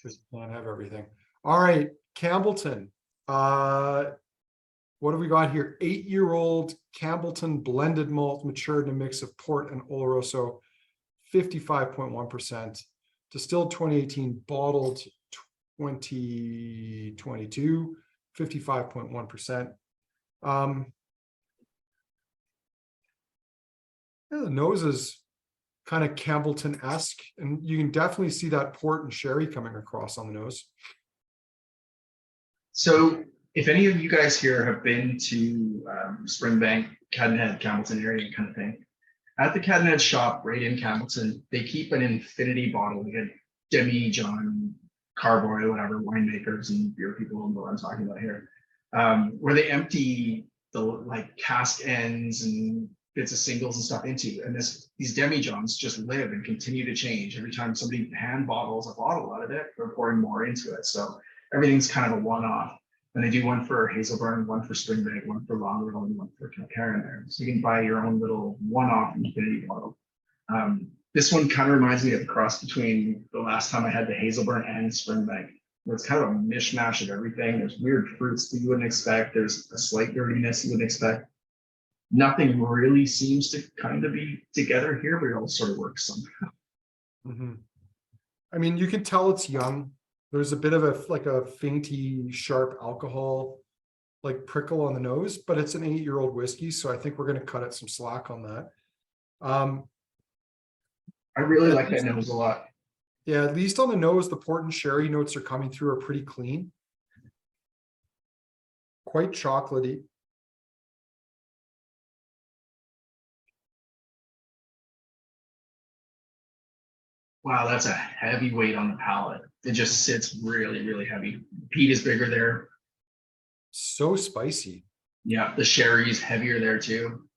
but you can't have everything. All right, Campbeltown. What have we got here? 8-year-old Campbeltown blended malt, matured in a mix of port and Oloroso. 55.1%. Distilled 2018, bottled 2022, 55.1%. The nose is kind of Campbellton-esque, and you can definitely see that port and sherry coming across on the nose. So if any of you guys here have been to Springbank, Cadenhead, Campbellton area kind of thing, at the Cadenhead shop right in Campbellton, they keep an infinity bottle. We get Demi, John, Carboy, whatever, winemakers and beer people know what I'm talking about here, where they empty the like cask ends and bits of singles and stuff into, and these demijohns just live and continue to change every time somebody hand bottles a bottle out of it. They're pouring more into it, so everything's kind of a one-off. And they do one for Hazelburn, one for Springbank, one for Longrow, and one for Kilkerran there. So you can buy your own little one-off infinity bottle. This one kind of reminds me of the cross between the last time I had the Hazelburn and Springbank, where it's kind of a mishmash of everything. There's weird fruits that you wouldn't expect. There's a slight dirtiness you wouldn't expect. Nothing really seems to kind of be together here, but it all sort of works somehow. Mm-hmm. I mean, you can tell it's young. There's a bit of a fainty, sharp alcohol, like prickle on the nose, but it's an 8-year-old whiskey, so I think we're going to cut it some slack on that. I really like that nose a lot. Yeah, at least on the nose, the port and sherry notes are coming through are pretty clean. Quite chocolatey. Wow, that's a heavy weight on the palate. It just sits really, really heavy. Peat is bigger there. So spicy. Yeah, the sherry is heavier there too.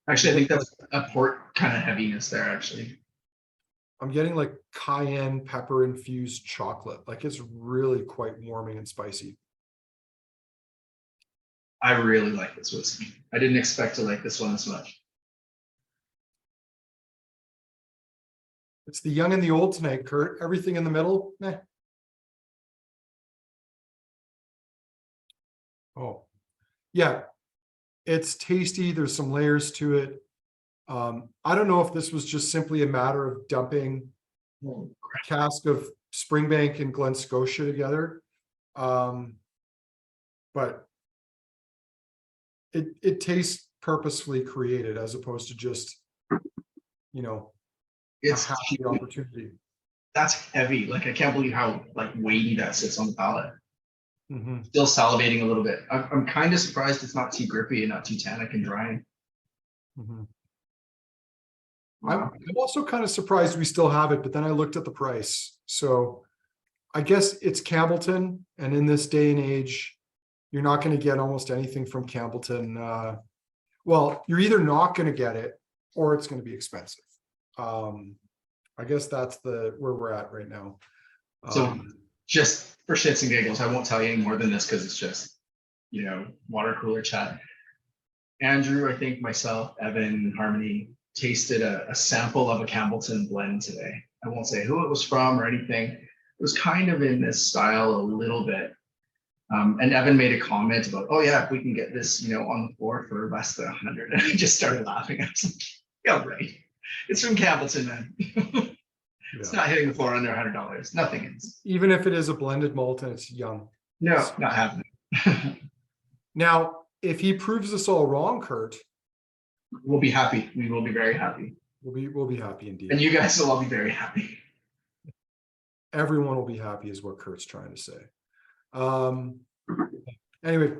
Actually, I think that's a port kind of heaviness there, actually. I'm getting like cayenne pepper infused chocolate. Like it's really quite warming and spicy. I really like this whiskey. I didn't expect to like this one as much. It's the young and the old tonight, Kurt. Everything in the middle, meh. Oh, yeah. It's tasty. There's some layers to it. I don't know if this was just simply a matter of dumping a cask of Springbank and Glen Scotia together. But it tastes purposefully created as opposed to just, you know, It's a happy opportunity. That's heavy. Like I can't believe how like weighty that sits on the palate. Mm-hmm. Still salivating a little bit. I'm kind of surprised it's not too grippy and not too tannic and drying. Mm-hmm. Wow. I'm also kind of surprised we still have it, but then I looked at the price. So I guess it's Campbellton, and in this day and age, you're not going to get almost anything from Campbellton. Well, you're either not going to get it or it's going to be expensive. I guess that's where we're at right now. So just for shits and giggles, I won't tell you any more than this because it's just, you know, water cooler chat. Andrew, I think myself, Evan, Harmony tasted a sample of a Campbellton blend today. I won't say who it was from or anything. It was kind of in this style a little bit. And Evan made a comment about, oh yeah, if we can get this, you know, on the floor for less than 100. And I just started laughing. I was like, yeah, right. It's from Campbellton, man. It's not hitting the floor under $100. Nothing is. Even if it is a blended malt and it's young. No, not happening. Now, if he proves us all wrong, Kurt, we'll be happy. We will be very happy. We'll be happy indeed. And you guys will all be very happy. Everyone will be happy is what Kurt's trying to say. Anyway,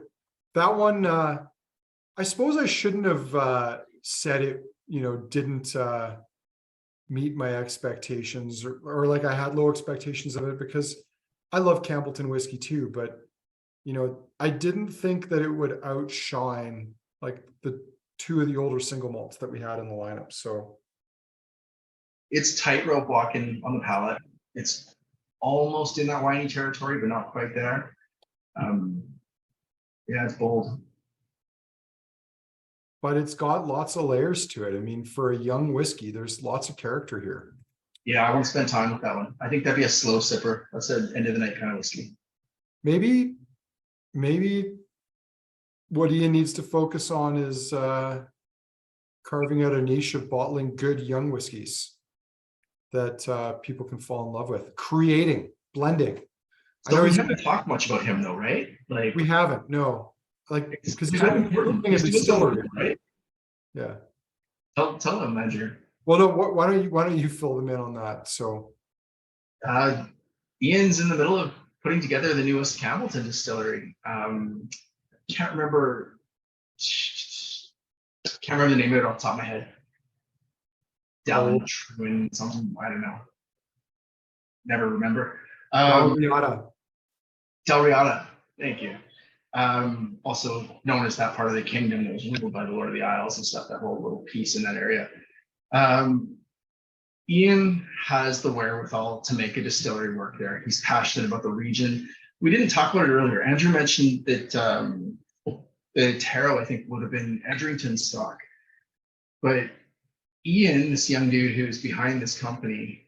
that one, I suppose I shouldn't have said it, you know, didn't meet my expectations or like I had low expectations of it because I love Campbellton whiskey too, but you know, I didn't think that it would outshine like the two of the older single malts that we had in the lineup. So it's tightrope walking on the palate. It's almost in that winey territory, but not quite there. Yeah, it's bold. But it's got lots of layers to it. I mean, for a young whiskey, there's lots of character here. Yeah, I want to spend time with that one. I think that'd be a slow sipper. That's an end of the night kind of whiskey. Maybe what Iain needs to focus on is carving out a niche of bottling good young whiskeys that people can fall in love with. Creating, blending. I So know we haven't talked much about him though, right? Like we haven't, no. Like, it's because he's kind of opening important. a He's doing some work, distillery. right? Yeah. Tell him, Andrew. Well, no, why don't you fill them in on that? So Ian's in the middle of putting together the newest Campbeltown distillery. Can't remember the name of it off the top of my head. Dalwhinnie, something, I don't know. Never remember. Dalwhinnie. Dalwhinnie, thank you. Also known as that part of the kingdom that was ruled by the Lord of the Isles and stuff, that whole little piece in that area. Iain has the wherewithal to make a distillery work there. He's passionate about the region. We didn't talk about it earlier. Andrew mentioned that the Taro, I think, would have been Edrington stock. But Iain, this young dude who's behind this company,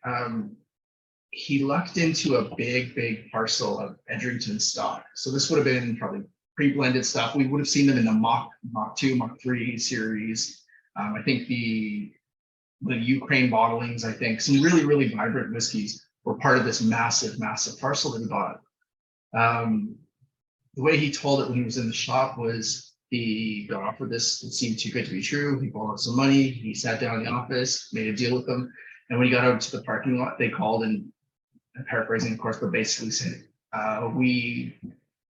he lucked into a big parcel of Edrington stock. So this would have been probably pre-blended stuff. We would have seen them in the Mach 2, Mach 3 series. I think the Ukraine bottlings, I think some really vibrant whiskeys were part of this massive parcel that he bought. The way he told it when he was in the shop was he got offered this. It seemed too good to be true. He borrowed some money. He sat down in the office, made a deal with them. And when he got out to the parking lot, they called and, I'm paraphrasing, of course, but basically said, we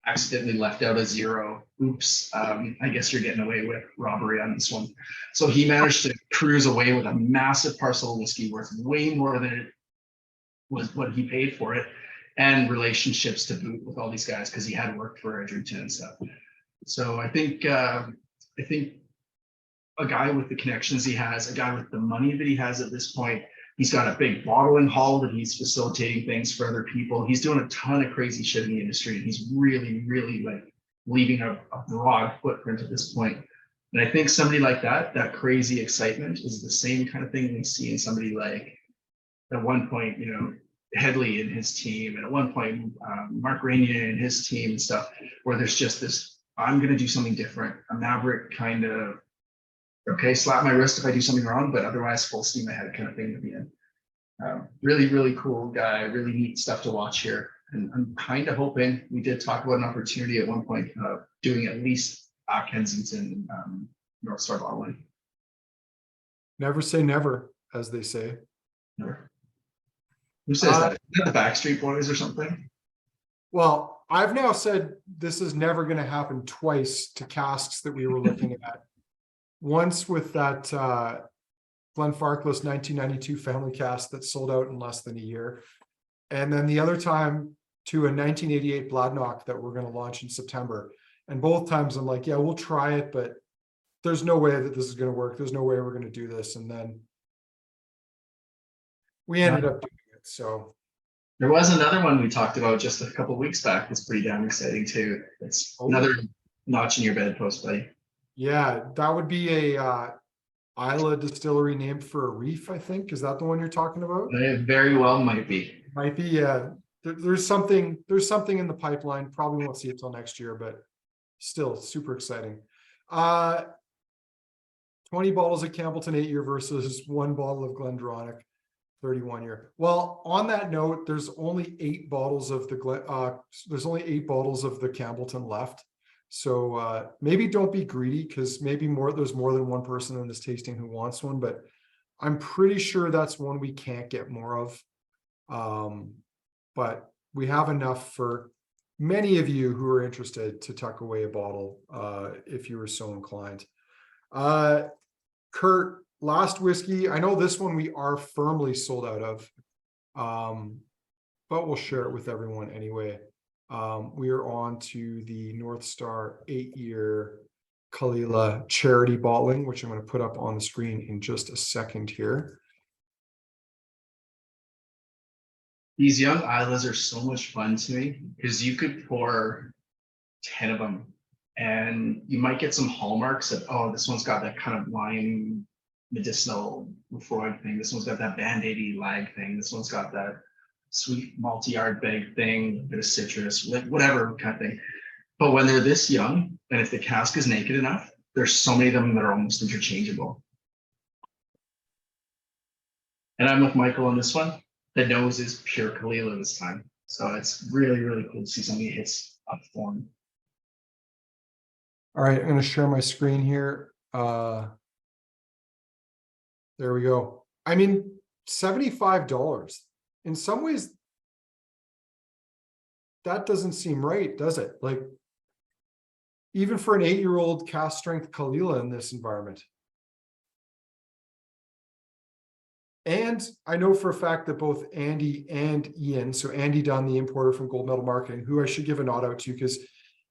accidentally left out a zero. Oops. I guess you're getting away with robbery on this one. So he managed to cruise away with a massive parcel of whiskey worth way more than it was what he paid for it, and relationships to boot with all these guys because he had worked for Edrington and stuff. So I think a guy with the connections he has, a guy with the money that he has at this point, he's got a big bottling hall that he's facilitating things for other people. He's doing a ton of crazy shit in the industry. And he's really like leaving a broad footprint at this point. And I think somebody like that crazy excitement is the same kind of thing we see in somebody like, at one point, you know, Headley and his team, and at one point, Mark Rainier and his team and stuff, where there's just this, I'm going to do something different, a maverick kind of, okay, slap my wrist if I do something wrong, but otherwise full steam ahead kind of thing to be in. Really cool guy, really neat stuff to watch here. And I'm kind of hoping, we did talk about an opportunity at one point of doing at least Kensington, North Star bottling. Never say never, as they say. Never. Who says that? Is that the Backstreet Boys or something? Well, I've now said this is never going to happen twice to casks that we were looking at. Once with that Glenfarclas 1992 family cask that sold out in less than a year. And then the other time to a 1988 Bladnock that we're going to launch in September. And both times I'm like, yeah, we'll try it, but there's no way that this is going to work. There's no way we're going to do this. And then we ended up doing it. So there was another one we talked about just a couple of weeks back. It's pretty damn exciting too. It's another notch in your bedpost, buddy. Yeah, that would be a Isla distillery named for a reef, I think. Is that the one you're talking about? It very well might be. Might be, yeah. There's something in the pipeline. Probably won't see it till next year, but still super exciting. 20 bottles of Campbeltown 8-year versus 1 bottle of GlenDronach 31-year. Well, on that note, there's only 8 bottles of the Campbeltown left. So maybe don't be greedy, because maybe there's more than one person in this tasting who wants one, but I'm pretty sure that's one we can't get more of. But we have enough for many of you who are interested to tuck away a bottle if you were so inclined. Kurt, last whiskey. I know this one we are firmly sold out of, but we'll share it with everyone anyway. We are on to the North Star 8-year Caol Ila charity bottling, which I'm going to put up on the screen in just a second here. These young Islas are so much fun to me because you could pour 10 of them and you might get some hallmarks of, oh, this one's got that kind of lime medicinal Lefroy thing. This one's got that Band-Aid lag thing. This one's got that sweet malty Ardbeg thing, a bit of citrus, whatever kind of thing. But when they're this young, and if the cask is naked enough, there's so many of them that are almost interchangeable. And I'm with Michael on this one. The nose is pure Caol Ila this time. So it's really, really cool to see somebody hits up form. All right, I'm going to share my screen here. There we go. I mean, $75. In some ways, that doesn't seem right, does it? Like, even for an 8-year-old cast strength Caol Ila in this environment. And I know for a fact that both Andy and Ian, so Andy Dunn, the importer from Gold Medal Marketing, who I should give a nod out to because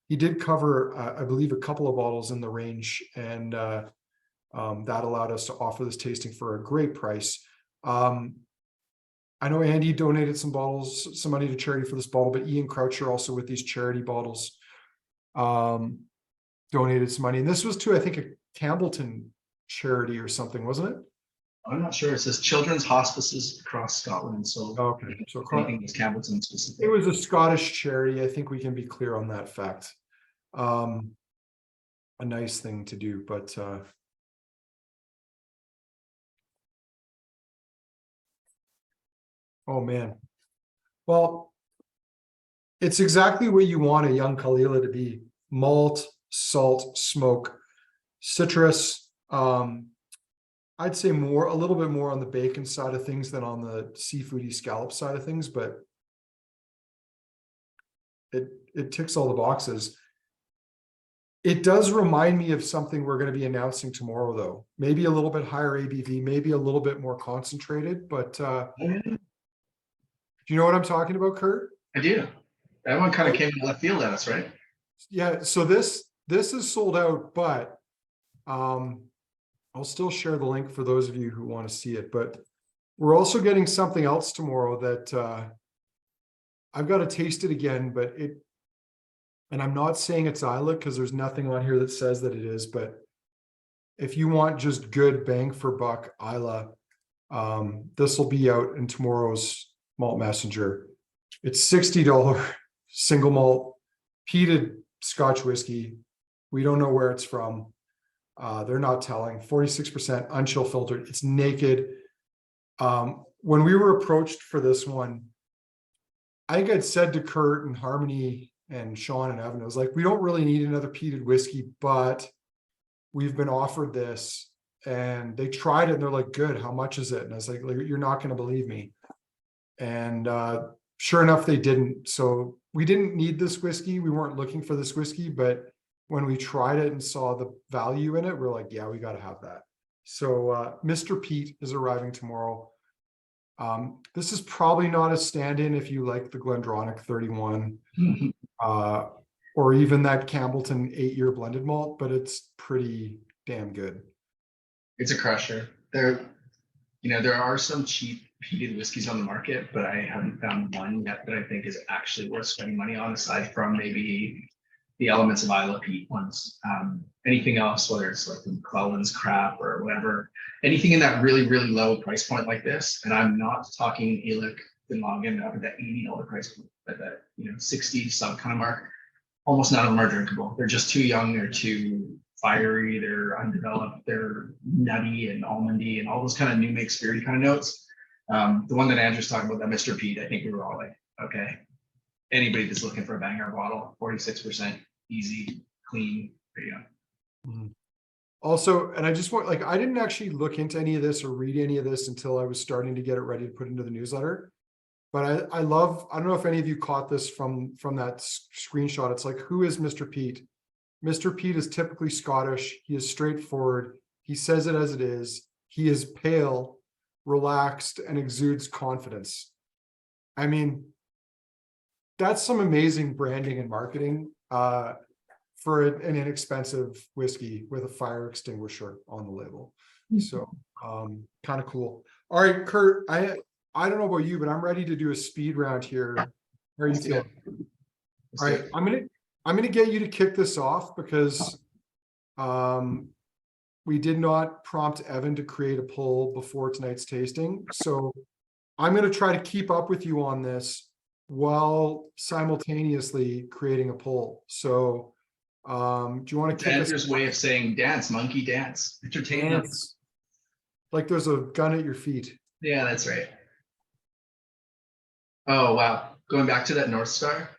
he did cover, I believe, a couple of bottles in the range, and that allowed us to offer this tasting for a great price. I know Andy donated some bottles, some money to charity for this bottle, but Iain Croucher also with these charity bottles donated some money. And this was to, I think, a Campbeltown charity or something, wasn't it? I'm not sure. It says children's hospices across Scotland. So Okay, so anything was Campbeltown specific. it was a Scottish charity. I think we can be clear on that fact. A nice thing to do, but oh man. Well, it's exactly what you want a young Caol Ila to be: malt, salt, smoke, citrus. I'd say a little bit more on the bacon side of things than on the seafoody scallop side of things, but it ticks all the boxes. It does remind me of something we're going to be announcing tomorrow, though. Maybe a little bit higher ABV, maybe a little bit more concentrated, but do you know what I'm talking about, Kurt? I do. That one kind of came in left field at us, right? Yeah, so this is sold out, but I'll still share the link for those of you who want to see it. But we're also getting something else tomorrow that I've got to taste it again, but and I'm not saying it's Isla because there's nothing on here that says that it is, but if you want just good bang for buck Isla, this will be out in tomorrow's Malt Messenger. It's $60 single malt peated Scotch whiskey. We don't know where it's from. They're not telling. 46% unchill filtered. It's naked. When we were approached for this one, I think I'd said to Kurt and Harmony and Sean and Evan, I was like, we don't really need another peated whiskey, but we've been offered this. And they tried it and they're like, good, how much is it? And I was like, you're not going to believe me. And sure enough, they didn't. So we didn't need this whiskey. We weren't looking for this whiskey, but when we tried it and saw the value in it, we're like, yeah, we got to have that. So Mr. Pete is arriving tomorrow. This is probably not a stand-in if you like the GlenDronach 31 or even that Campbeltown 8-year blended malt, but it's pretty damn good. It's a crusher. There are some cheap peated whiskeys on the market, but I haven't found one yet that I think is actually worth spending money on, aside from maybe the elements of Isla peat ones. Anything else, whether it's like McClellan's crap or whatever, anything in that really, really low price point like this, and I'm not talking Ilic and Longin up at that $80 price point, but that 60 sub kind of mark, almost none of them are drinkable. They're just too young, they're too fiery, they're undeveloped, they're nutty and almondy and all those kind of new make spirity kind of notes. The one that Andrew's talking about, that Mr. Pete, I think we were all like, okay, anybody that's looking for a banger bottle, 46%, easy, clean, there you go. Mm-hmm. Also, and I just want, I didn't actually look into any of this or read any of this until I was starting to get it ready to put into the newsletter. But I don't know if any of you caught this from that screenshot. It's like, who is Mr. Pete? Mr. Pete is typically Scottish. He is straightforward. He says it as it is. He is pale, relaxed, and exudes confidence. I mean, that's some amazing branding and marketing for an inexpensive whiskey with a fire extinguisher on the label. So kind of cool. All right, Kurt, I don't know about you, but I'm ready to do a speed round here. How are you feeling? All right, I'm gonna get you to kick this off because we did not prompt Evan to create a poll before tonight's tasting. So I'm gonna try to keep up with you on this while simultaneously creating a poll. So do you want to kick Andrew's way of saying dance, monkey dance, entertainment? Like there's a gun at your feet. Yeah, that's right. Oh wow. Going back to that North Star,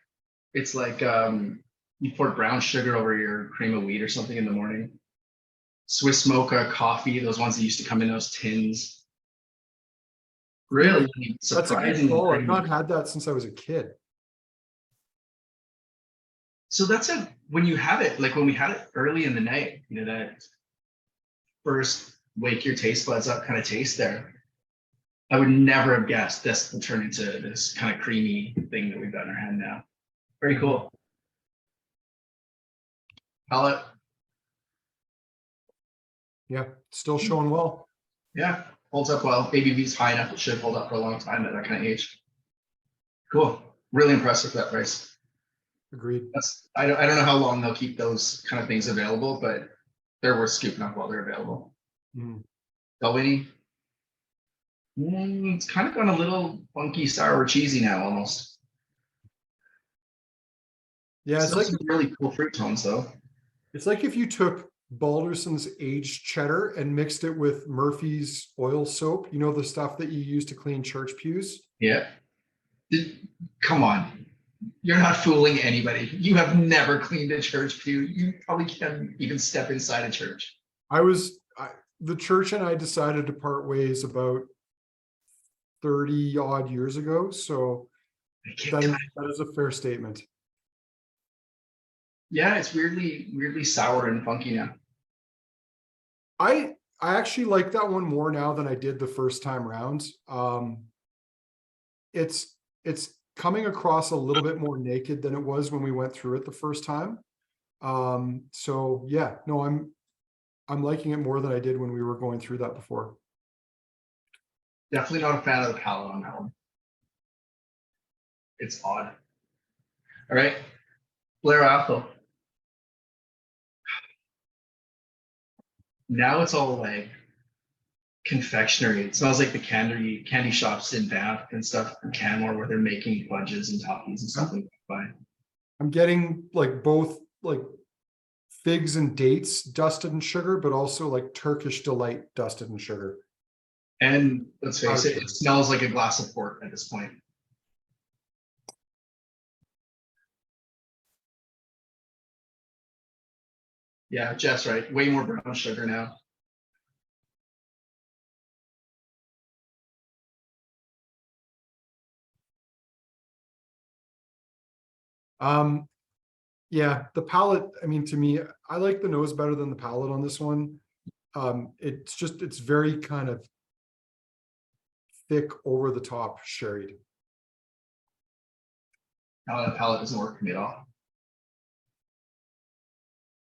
it's like you pour brown sugar over your cream of wheat or something in the morning. Swiss mocha coffee, those ones that used to come in those tins. Really That's a good surprisingly call. I've creamy. not had that since I was a kid. So that's a when you have it, like when we had it early in the night, you know, that first wake your taste buds up kind of taste there. I would never have guessed this will turn into this kind of creamy thing that we've got in our hand now. Very cool. Palate. Yeah, still showing well. Yeah, holds up well. ABV's high enough. It should hold up for a long time at that kind of age. Cool. Really impressive for that price. Agreed. I don't know how long they'll keep those kind of things available, but they're worth scooping up while they're available. Mm. Dalwhinnie. It's kind of gone a little funky, sour, cheesy now almost. Yeah, Still some really cool fruit tones though. it's like if you took Balderson's aged cheddar and mixed it with Murphy's oil soap, you know, the stuff that you use to clean church pews. Yeah. Come on. You're not fooling anybody. You have never cleaned a church pew. You probably can't even step inside a church. The church and I decided to part ways about 30 odd years ago. So that is a fair statement. Yeah, it's weirdly sour and funky now. I actually like that one more now than I did the first time round. It's coming across a little bit more naked than it was when we went through it the first time. So yeah, no, I'm liking it more than I did when we were going through that before. Definitely not a fan of the palate on that one. It's odd. All right, Blair Athol. Now it's all like confectionery. It smells like the candy shops in Banff and stuff in Canmore where they're making fudges and toffees and stuff like that. I'm getting like both like figs and dates dusted in sugar, but also like Turkish delight dusted in sugar. And let's face it, it smells like a glass of port at this point. Yeah, Jeff's right. Way more brown sugar now. Yeah, the palate, I mean, to me, I like the nose better than the palate on this one. It's very kind of thick over the top sherried. Now that palate doesn't work for me at all.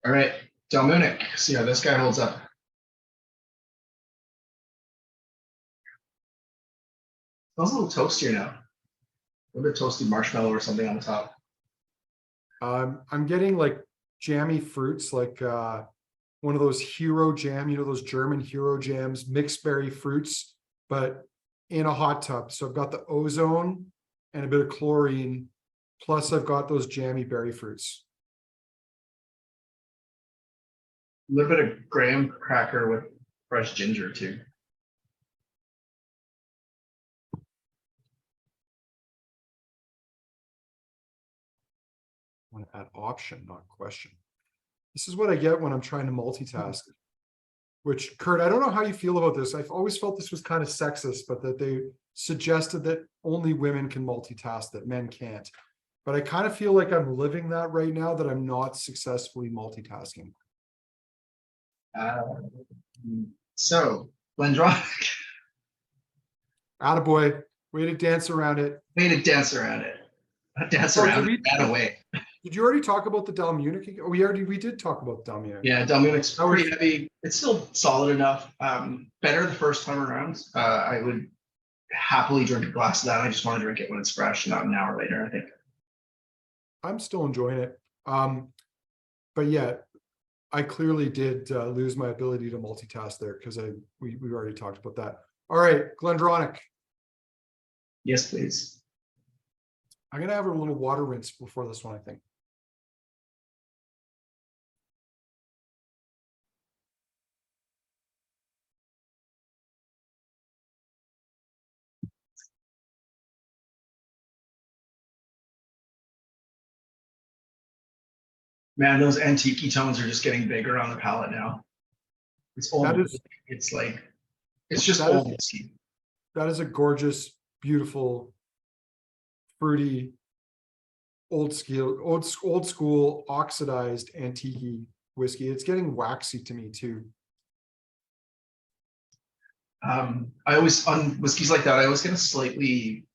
All right, Dalmunach. See how this guy holds up. Smells a little toastier now. A little bit toasted marshmallow or something on the top. I'm getting like jammy fruits, like one of those hero jam, you know, those German hero jams, mixed berry fruits, but in a hot tub. So I've got the ozone and a bit of chlorine, plus I've got those jammy berry fruits. A little bit of graham cracker with fresh ginger too. I want to add option, not question. This is what I get when I'm trying to multitask. Which, Kurt, I don't know how you feel about this. I've always felt this was kind of sexist, but that they suggested that only women can multitask, that men can't. But I kind of feel like I'm living that right now, that I'm not successfully multitasking. So, GlenDronach. Attaboy, way to dance around it. Way to dance around it. Dance around it, ran away. Did you already talk about the Dalmunach? Oh, we did talk about Dalmunach. Yeah, Dalmunach's pretty heavy. It's still solid enough. Better the first time around. I would happily drink a glass of that. I just want to drink it when it's fresh, not an hour later, I think. I'm still enjoying it. But yeah, I clearly did lose my ability to multitask there because we already talked about that. All right, GlenDronach. Yes, please. I'm gonna have a little water rinse before this one, I think. Man, those antique tones are just getting bigger on the palate now. It's old. That is It's like it's just that is old whiskey. that is a gorgeous, beautiful, fruity, old school oxidized antique whiskey. It's getting waxy to me too. I always on whiskeys like that, I always get a slightly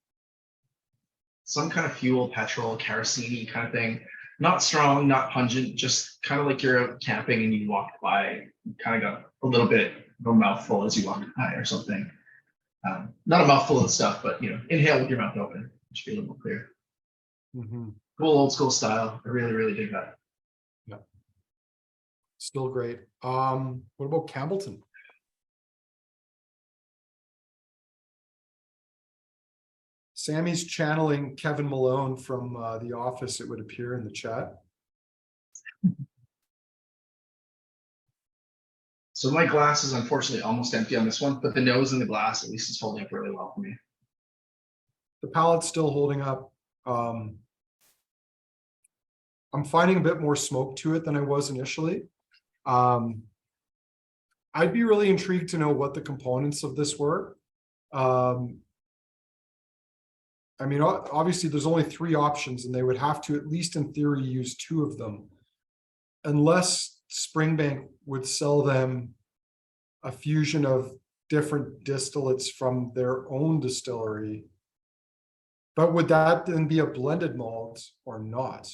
some kind of fuel, petrol, kerosene kind of thing. Not strong, not pungent, just kind of like you're out camping and you walked by, you kind of got a little bit of a mouthful as you walked by or something. Not a mouthful of stuff, but inhale with your mouth open. It should be a little more clear. Mm-hmm. Cool old school style. I really, really dig that. Yeah. Still great. What about Campbeltown? Sammy's channeling Kevin Malone from The Office, it would appear in the chat. So my glass is unfortunately almost empty on this one, but the nose in the glass at least is holding up really well for me. The palate's still holding up. I'm finding a bit more smoke to it than I was initially. I'd be really intrigued to know what the components of this were. I mean, obviously there's only 3 options and they would have to, at least in theory, use 2 of them. Unless Springbank would sell them a fusion of different distillates from their own distillery. But would that then be a blended malt or not?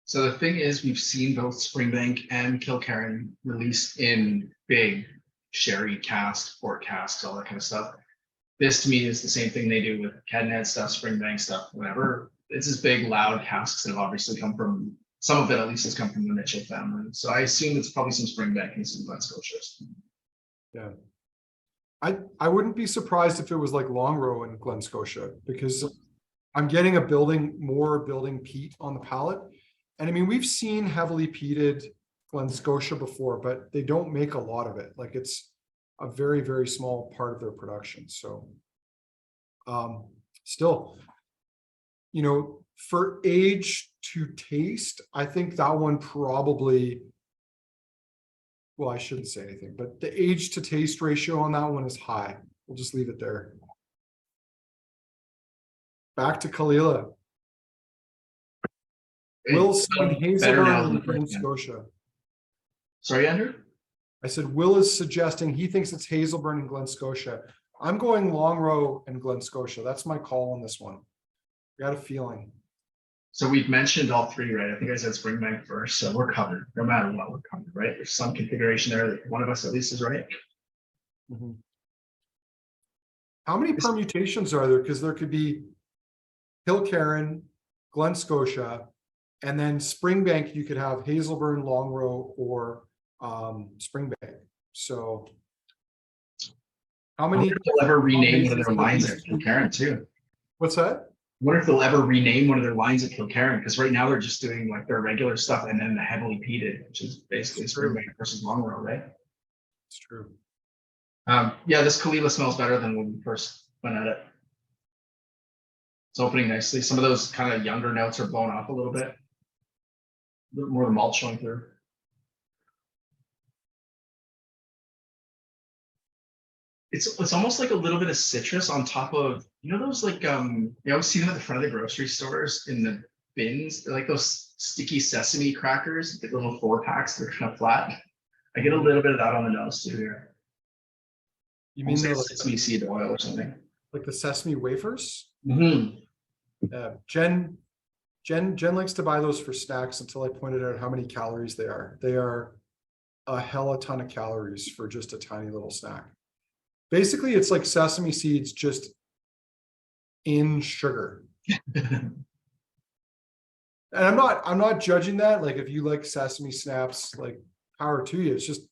So the thing is, we've seen both Springbank and Kilkerran released in big sherry cask, port casks, all that kind of stuff. This to me is the same thing they do with Cadned stuff, Springbank stuff, whatever. It's this big, loud casks that have obviously come from, some of it at least has come from the Mitchell family. So I assume it's probably some Springbank and some Glen Scotias. Yeah. I wouldn't be surprised if it was like Longrow in Glen Scotia, because I'm getting more building peat on the palate. And I mean, we've seen heavily peated Glen Scotia before, but they don't make a lot of it. Like it's a very, very small part of their production. So still, for age to taste, I think that one probably, well, I shouldn't say anything, but the age to taste ratio on that one is high. We'll just leave it there. Back to Caol Ila. Will saying Hazelburn in Glen Scotia. Sorry, Andrew? I said Will is suggesting he thinks it's Hazelburn and Glen Scotia. I'm going Longrow and Glen Scotia. That's my call on this one. Got a feeling. So we've mentioned all 3, right? I think I said Springbank first, so we're covered. No matter what, we're covered, right? There's some configuration there that one of us at least is right. Mm-hmm. How many permutations are there? Because there could be Kilkerran, Glen Scotia, and then Springbank. You could have Hazelburn, Longrow, or Springbank. So how many? They'll ever rename one of their lines at Kilkerran too. What's that? I wonder if they'll ever rename one of their lines at Kilkerran, because right now they're just doing like their regular stuff and then the heavily peated, which is basically Springbank versus Longrow, right? It's true. Yeah, this Caol Ila smells better than when we first went at it. It's opening nicely. Some of those kind of younger notes are blown off a little bit. A little more of the malt showing through. It's almost like a little bit of citrus on top of, those like you always see them at the front of the grocery stores in the bins. They're like those sticky sesame crackers, the little 4-packs. They're kind of flat. I get a little bit of that on the nose too here. You mean the sesame seed oil or something? Like the sesame wafers? Mm-hmm. Jen likes to buy those for snacks until I pointed out how many calories they are. They are a hell of a ton of calories for just a tiny little snack. Basically, it's like sesame seeds just in sugar. And I'm not judging that. Like if you like sesame snaps, like power to you. It's just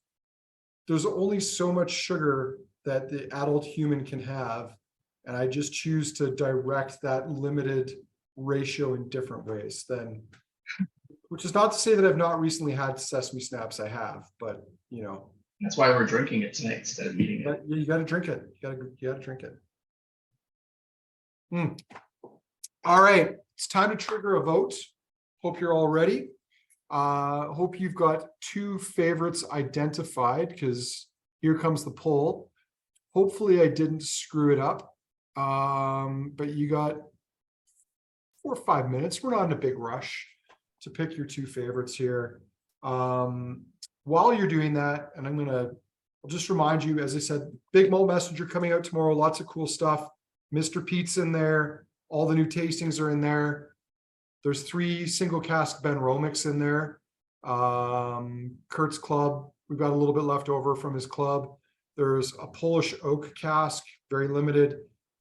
there's only so much sugar that the adult human can have. And I just choose to direct that limited ratio in different ways then, which is not to say that I've not recently had sesame snaps. I have, but that's why we're drinking it tonight instead of eating it. You got to drink it. You got to drink it. All right, it's time to trigger a vote. Hope you're all ready. Hope you've got two favorites identified, because here comes the poll. Hopefully I didn't screw it up. But you got 4 or 5 minutes. We're not in a big rush to pick your two favorites here. While you're doing that, and I'll just remind you, as I said, Big Malt Messenger coming out tomorrow, lots of cool stuff. Mr. Pete's in there, all the new tastings are in there. There's 3 single cask Ben Romics in there. Kurt's Club, we've got a little bit left over from his club. There's a Polish oak cask, very limited,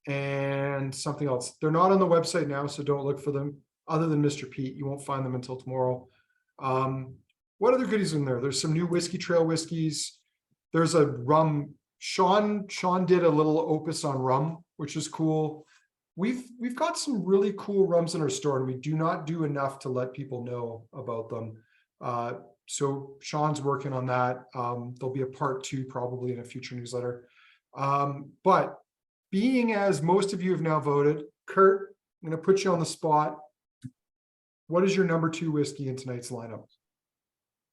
and something else. They're not on the website now, so don't look for them. Other than Mr. Pete, you won't find them until tomorrow. What other goodies in there? There's some new Whiskey Trail whiskeys. There's a rum. Sean did a little opus on rum, which is cool. We've got some really cool rums in our store, and we do not do enough to let people know about them. So Sean's working on that. There'll be a part 2 probably in a future newsletter. But being as most of you have now voted, Kurt, I'm going to put you on the spot. What is your number 2 whiskey in tonight's lineup?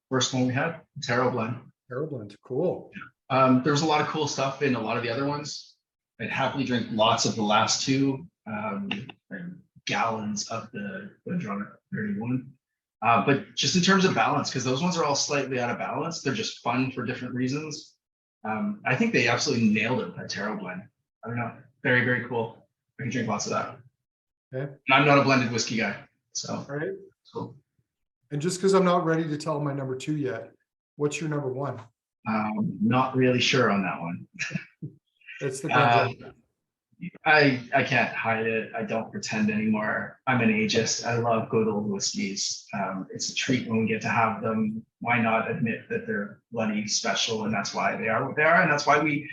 First one we had, Taro blend. Taro blend, cool. There's a lot of cool stuff in a lot of the other ones. I'd happily drink lots of the last 2 gallons of the GlenDronach 31. But just in terms of balance, because those ones are all slightly out of balance, they're just fun for different reasons. I think they absolutely nailed it, that Taro blend. I don't know, very, very cool. I can drink lots of that. Okay. And I'm not a blended whiskey guy, so. All right. Cool. And just because I'm not ready to tell my number 2 yet, what's your number 1? Not really sure on that one. It's the GlenDronach. I can't hide it. I don't pretend anymore. I'm an ageist. I love good old whiskeys. It's a treat when we get to have them. Why not admit that they're bloody special, and that's why they are what they are, and that's why we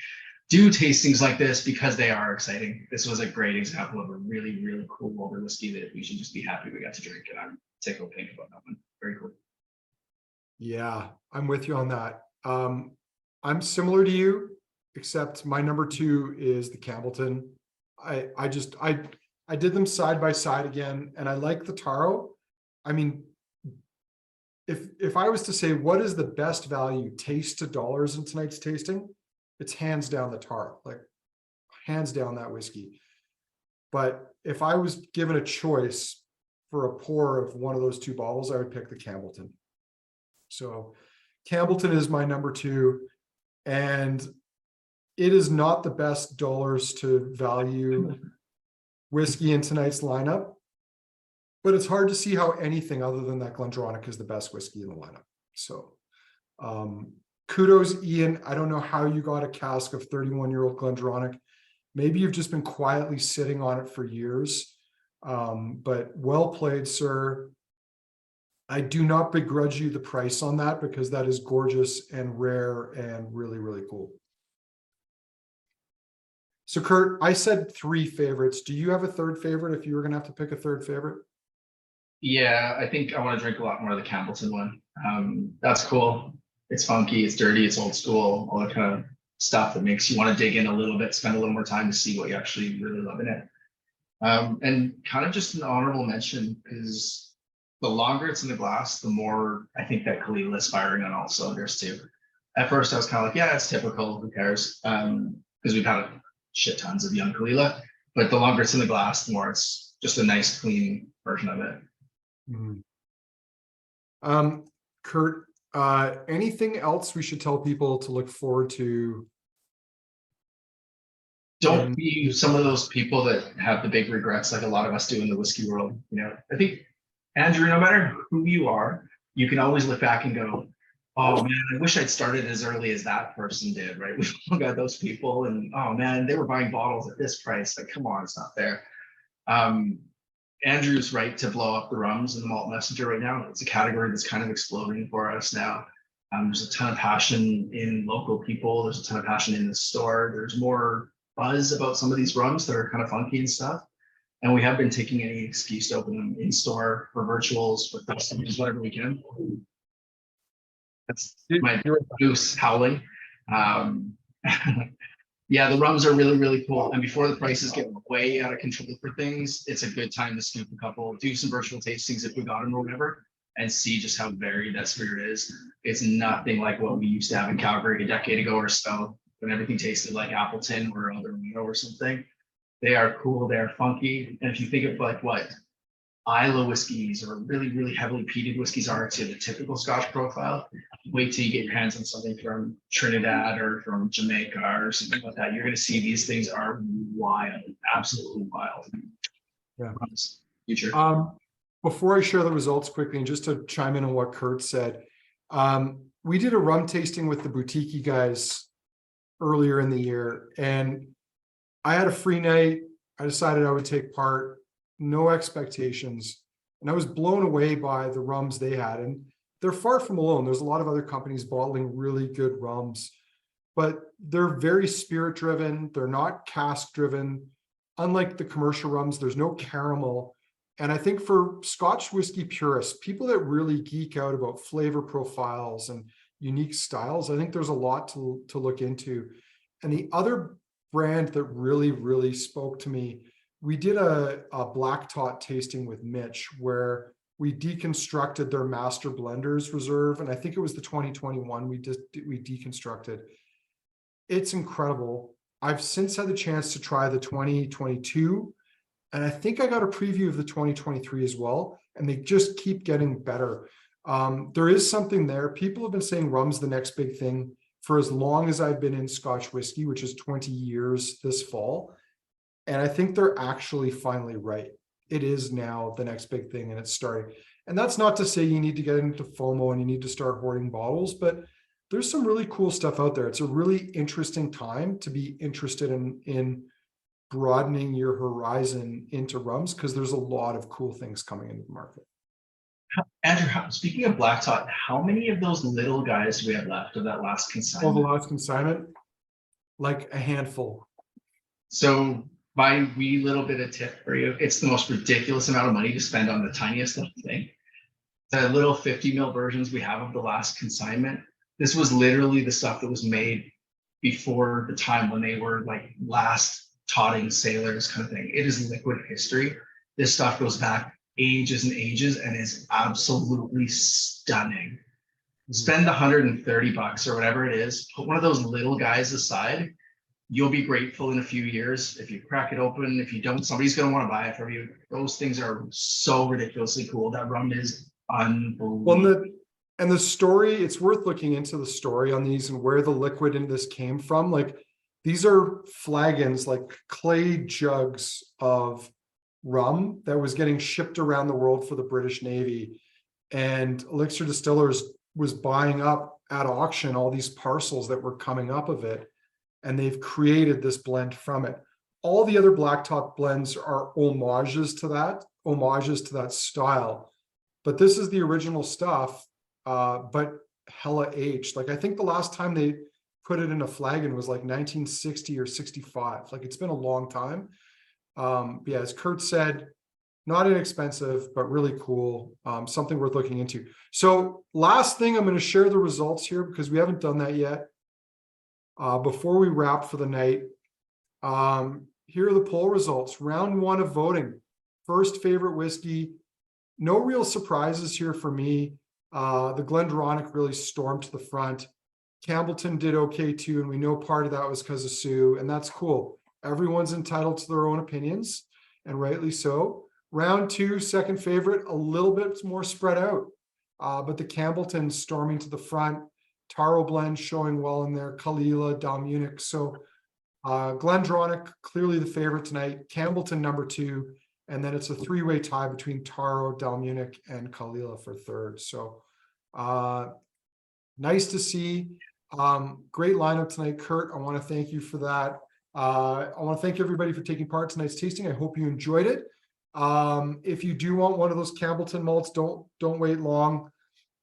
do tastings like this, because they are exciting. This was a great example of a really, really cool older whiskey that we should just be happy we got to drink, and I'm tickled pink about that one. Very cool. Yeah, I'm with you on that. I'm similar to you, except my number 2 is the Campbeltown. I did them side by side again, and I like the Taro. I mean, if I was to say what is the best value taste to dollars in tonight's tasting, it's hands down the Taro, like hands down that whiskey. But if I was given a choice for a pour of one of those 2 bottles, I would pick the Campbeltown. So Campbeltown is my number 2, and it is not the best dollars to value whiskey in tonight's lineup, but it's hard to see how anything other than that GlenDronach is the best whiskey in the lineup. So kudos, Iain. I don't know how you got a cask of 31-year-old GlenDronach. Maybe you've just been quietly sitting on it for years, but well played, sir. I do not begrudge you the price on that, because that is gorgeous and rare and really, really cool. So Kurt, I said 3 favorites. Do you have a third favorite if you were going to have to pick a third favorite? Yeah, I think I want to drink a lot more of the Campbeltown one. That's cool. It's funky, it's dirty, it's old school, all that kind of stuff that makes you want to dig in a little bit, spend a little more time to see what you actually really love in it. And kind of just an honorable mention is the longer it's in the glass, the more I think that Caol Ila is firing on all cylinders too. At first I was kind of like, yeah, it's typical, who cares? Because we've had shit tons of young Caol Ila, but the longer it's in the glass, the more it's just a nice, clean version of it. Mm-hmm. Kurt, anything else we should tell people to look forward to? Don't be some of those people that have the big regrets like a lot of us do in the whiskey world. You know, I think, Andrew, no matter who you are, you can always look back and go, oh man, I wish I'd started as early as that person did, right? We've all got those people, and oh man, they were buying bottles at this price. Like, come on, it's not fair. Andrew's right to blow up the rums in the malt messenger right now. It's a category that's kind of exploding for us now. There's a ton of passion in local people. There's a ton of passion in the store. There's more buzz about some of these rums that are kind of funky and stuff. And we have been taking any excuse to open them in store for virtuals, for customers, whatever we can. That's my goose howling. Yeah, the rums are really, really cool. And before the prices get way out of control for things, it's a good time to scoop a couple, do some virtual tastings if we got them or whatever. and see just how varied that spirit is. It's nothing like what we used to have in Calgary a decade ago or so, when everything tasted like Appleton or Dalwhinnie or something. They are cool, they are funky. And if you think of like what Isla whiskeys or really, really heavily peated whiskeys are to the typical Scotch profile, wait till you get your hands on something from Trinidad or from Jamaica or something like that. You're going to see these things are wild, absolutely wild. Yeah. Future. Before I share the results quickly, and just to chime in on what Kurt said, we did a rum tasting with the boutique guys earlier in the year, and I had a free night. I decided I would take part, no expectations, and I was blown away by the rums they had. And they're far from alone. There's a lot of other companies bottling really good rums, but they're very spirit driven. They're not cask driven. Unlike the commercial rums, there's no caramel. And I think for Scotch whiskey purists, people that really geek out about flavor profiles and unique styles, I think there's a lot to look into. And the other brand that really, really spoke to me, we did a Black Tot tasting with Mitch, where we deconstructed their master blenders reserve. And I think it was the 2021 we deconstructed. It's incredible. I've since had the chance to try the 2022, and I think I got a preview of the 2023 as well, and they just keep getting better. There is something there. People have been saying rum's the next big thing for as long as I've been in Scotch whiskey, which is 20 years this fall. And I think they're actually finally right. It is now the next big thing, and it's starting. And that's not to say you need to get into FOMO and you need to start hoarding bottles, but there's some really cool stuff out there. It's a really interesting time to be interested in broadening your horizon into rums, because there's a lot of cool things coming into the market. Andrew, speaking of Black Tot, how many of those little guys do we have left of that last consignment? Oh, the last consignment? Like a handful. So my wee little bit of tip for you, it's the most ridiculous amount of money to spend on the tiniest little thing. The little 50 ml versions we have of the last consignment, this was literally the stuff that was made before the time when they were like last totting sailors kind of thing. It is liquid history. This stuff goes back ages and ages and is absolutely stunning. Spend $130 or whatever it is, put one of those little guys aside. You'll be grateful in a few years. If you crack it open, if you don't, somebody's going to want to buy it from you. Those things are so ridiculously cool. That rum is unbelievable. Well, and the story, it's worth looking into the story on these and where the liquid in this came from. Like, these are flagons, like clay jugs of rum that was getting shipped around the world for the British Navy. And Elixir Distillers was buying up at auction all these parcels that were coming up of it. And they've created this blend from it. All the other Black Tot blends are homages to that style. But this is the original stuff, but hella aged. Like, I think the last time they put it in a flagon was like 1960 or 65. Like, it's been a long time. Yeah, as Kurt said, not inexpensive, but really cool. Something worth looking into. So last thing, I'm going to share the results here because we haven't done that yet. Before we wrap for the night, here are the poll results. Round one of voting. First favorite whiskey. No real surprises here for me. The GlenDronach really stormed to the front. Campbeltown did okay too, and we know part of that was because of Sue, and that's cool. Everyone's entitled to their own opinions, and rightly so. Round two, second favorite, a little bit more spread out, but the Campbeltown storming to the front. Taro blend showing well in there. Caol Ila, Dalmunach. So GlenDronach clearly the favorite tonight. Campbeltown number two, and then it's a three-way tie between Taro, Dalmunach, and Caol Ila for third. So nice to see. Great lineup tonight, Kurt. I want to thank you for that. I want to thank everybody for taking part in tonight's tasting. I hope you enjoyed it. If you do want one of those Campbeltown malts, don't wait long.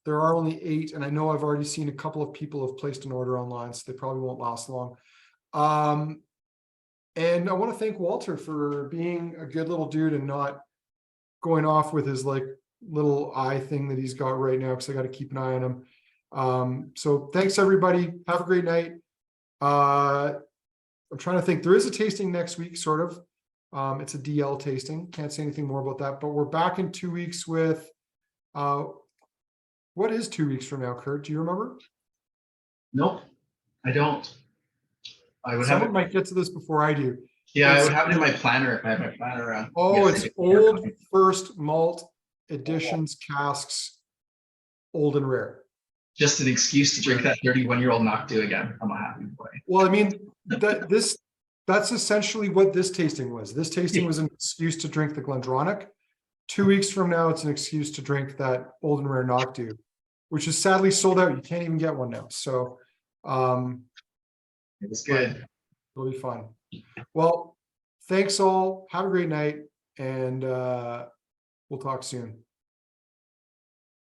There are only 8, and I know I've already seen a couple of people have placed an order online, so they probably won't last long. And I want to thank Walter for being a good little dude and not going off with his like little eye thing that he's got right now, because I got to keep an eye on him. So thanks everybody. Have a great night. I'm trying to think. There is a tasting next week, sort of. It's a DL tasting. Can't say anything more about that, but we're back in 2 weeks with What is 2 weeks from now, Kurt? Do you remember? Nope, I don't. I would have Someone it. might get to this before I do. Yeah, I It's- would have it in my planner if I have my planner around. Oh, Yes, I it's do. old first malt editions casks, old and rare. Just an excuse to drink that 31-year-old Knockdo again. I'm a happy boy. Well, I mean, that's essentially what this tasting was. This tasting was an excuse to drink the GlenDronach. 2 weeks from now, it's an excuse to drink that old and rare Knockdo, which is sadly sold out. You can't even get one now. So It was good. it'll be fun. Well, thanks all. Have a great night, and we'll talk soon.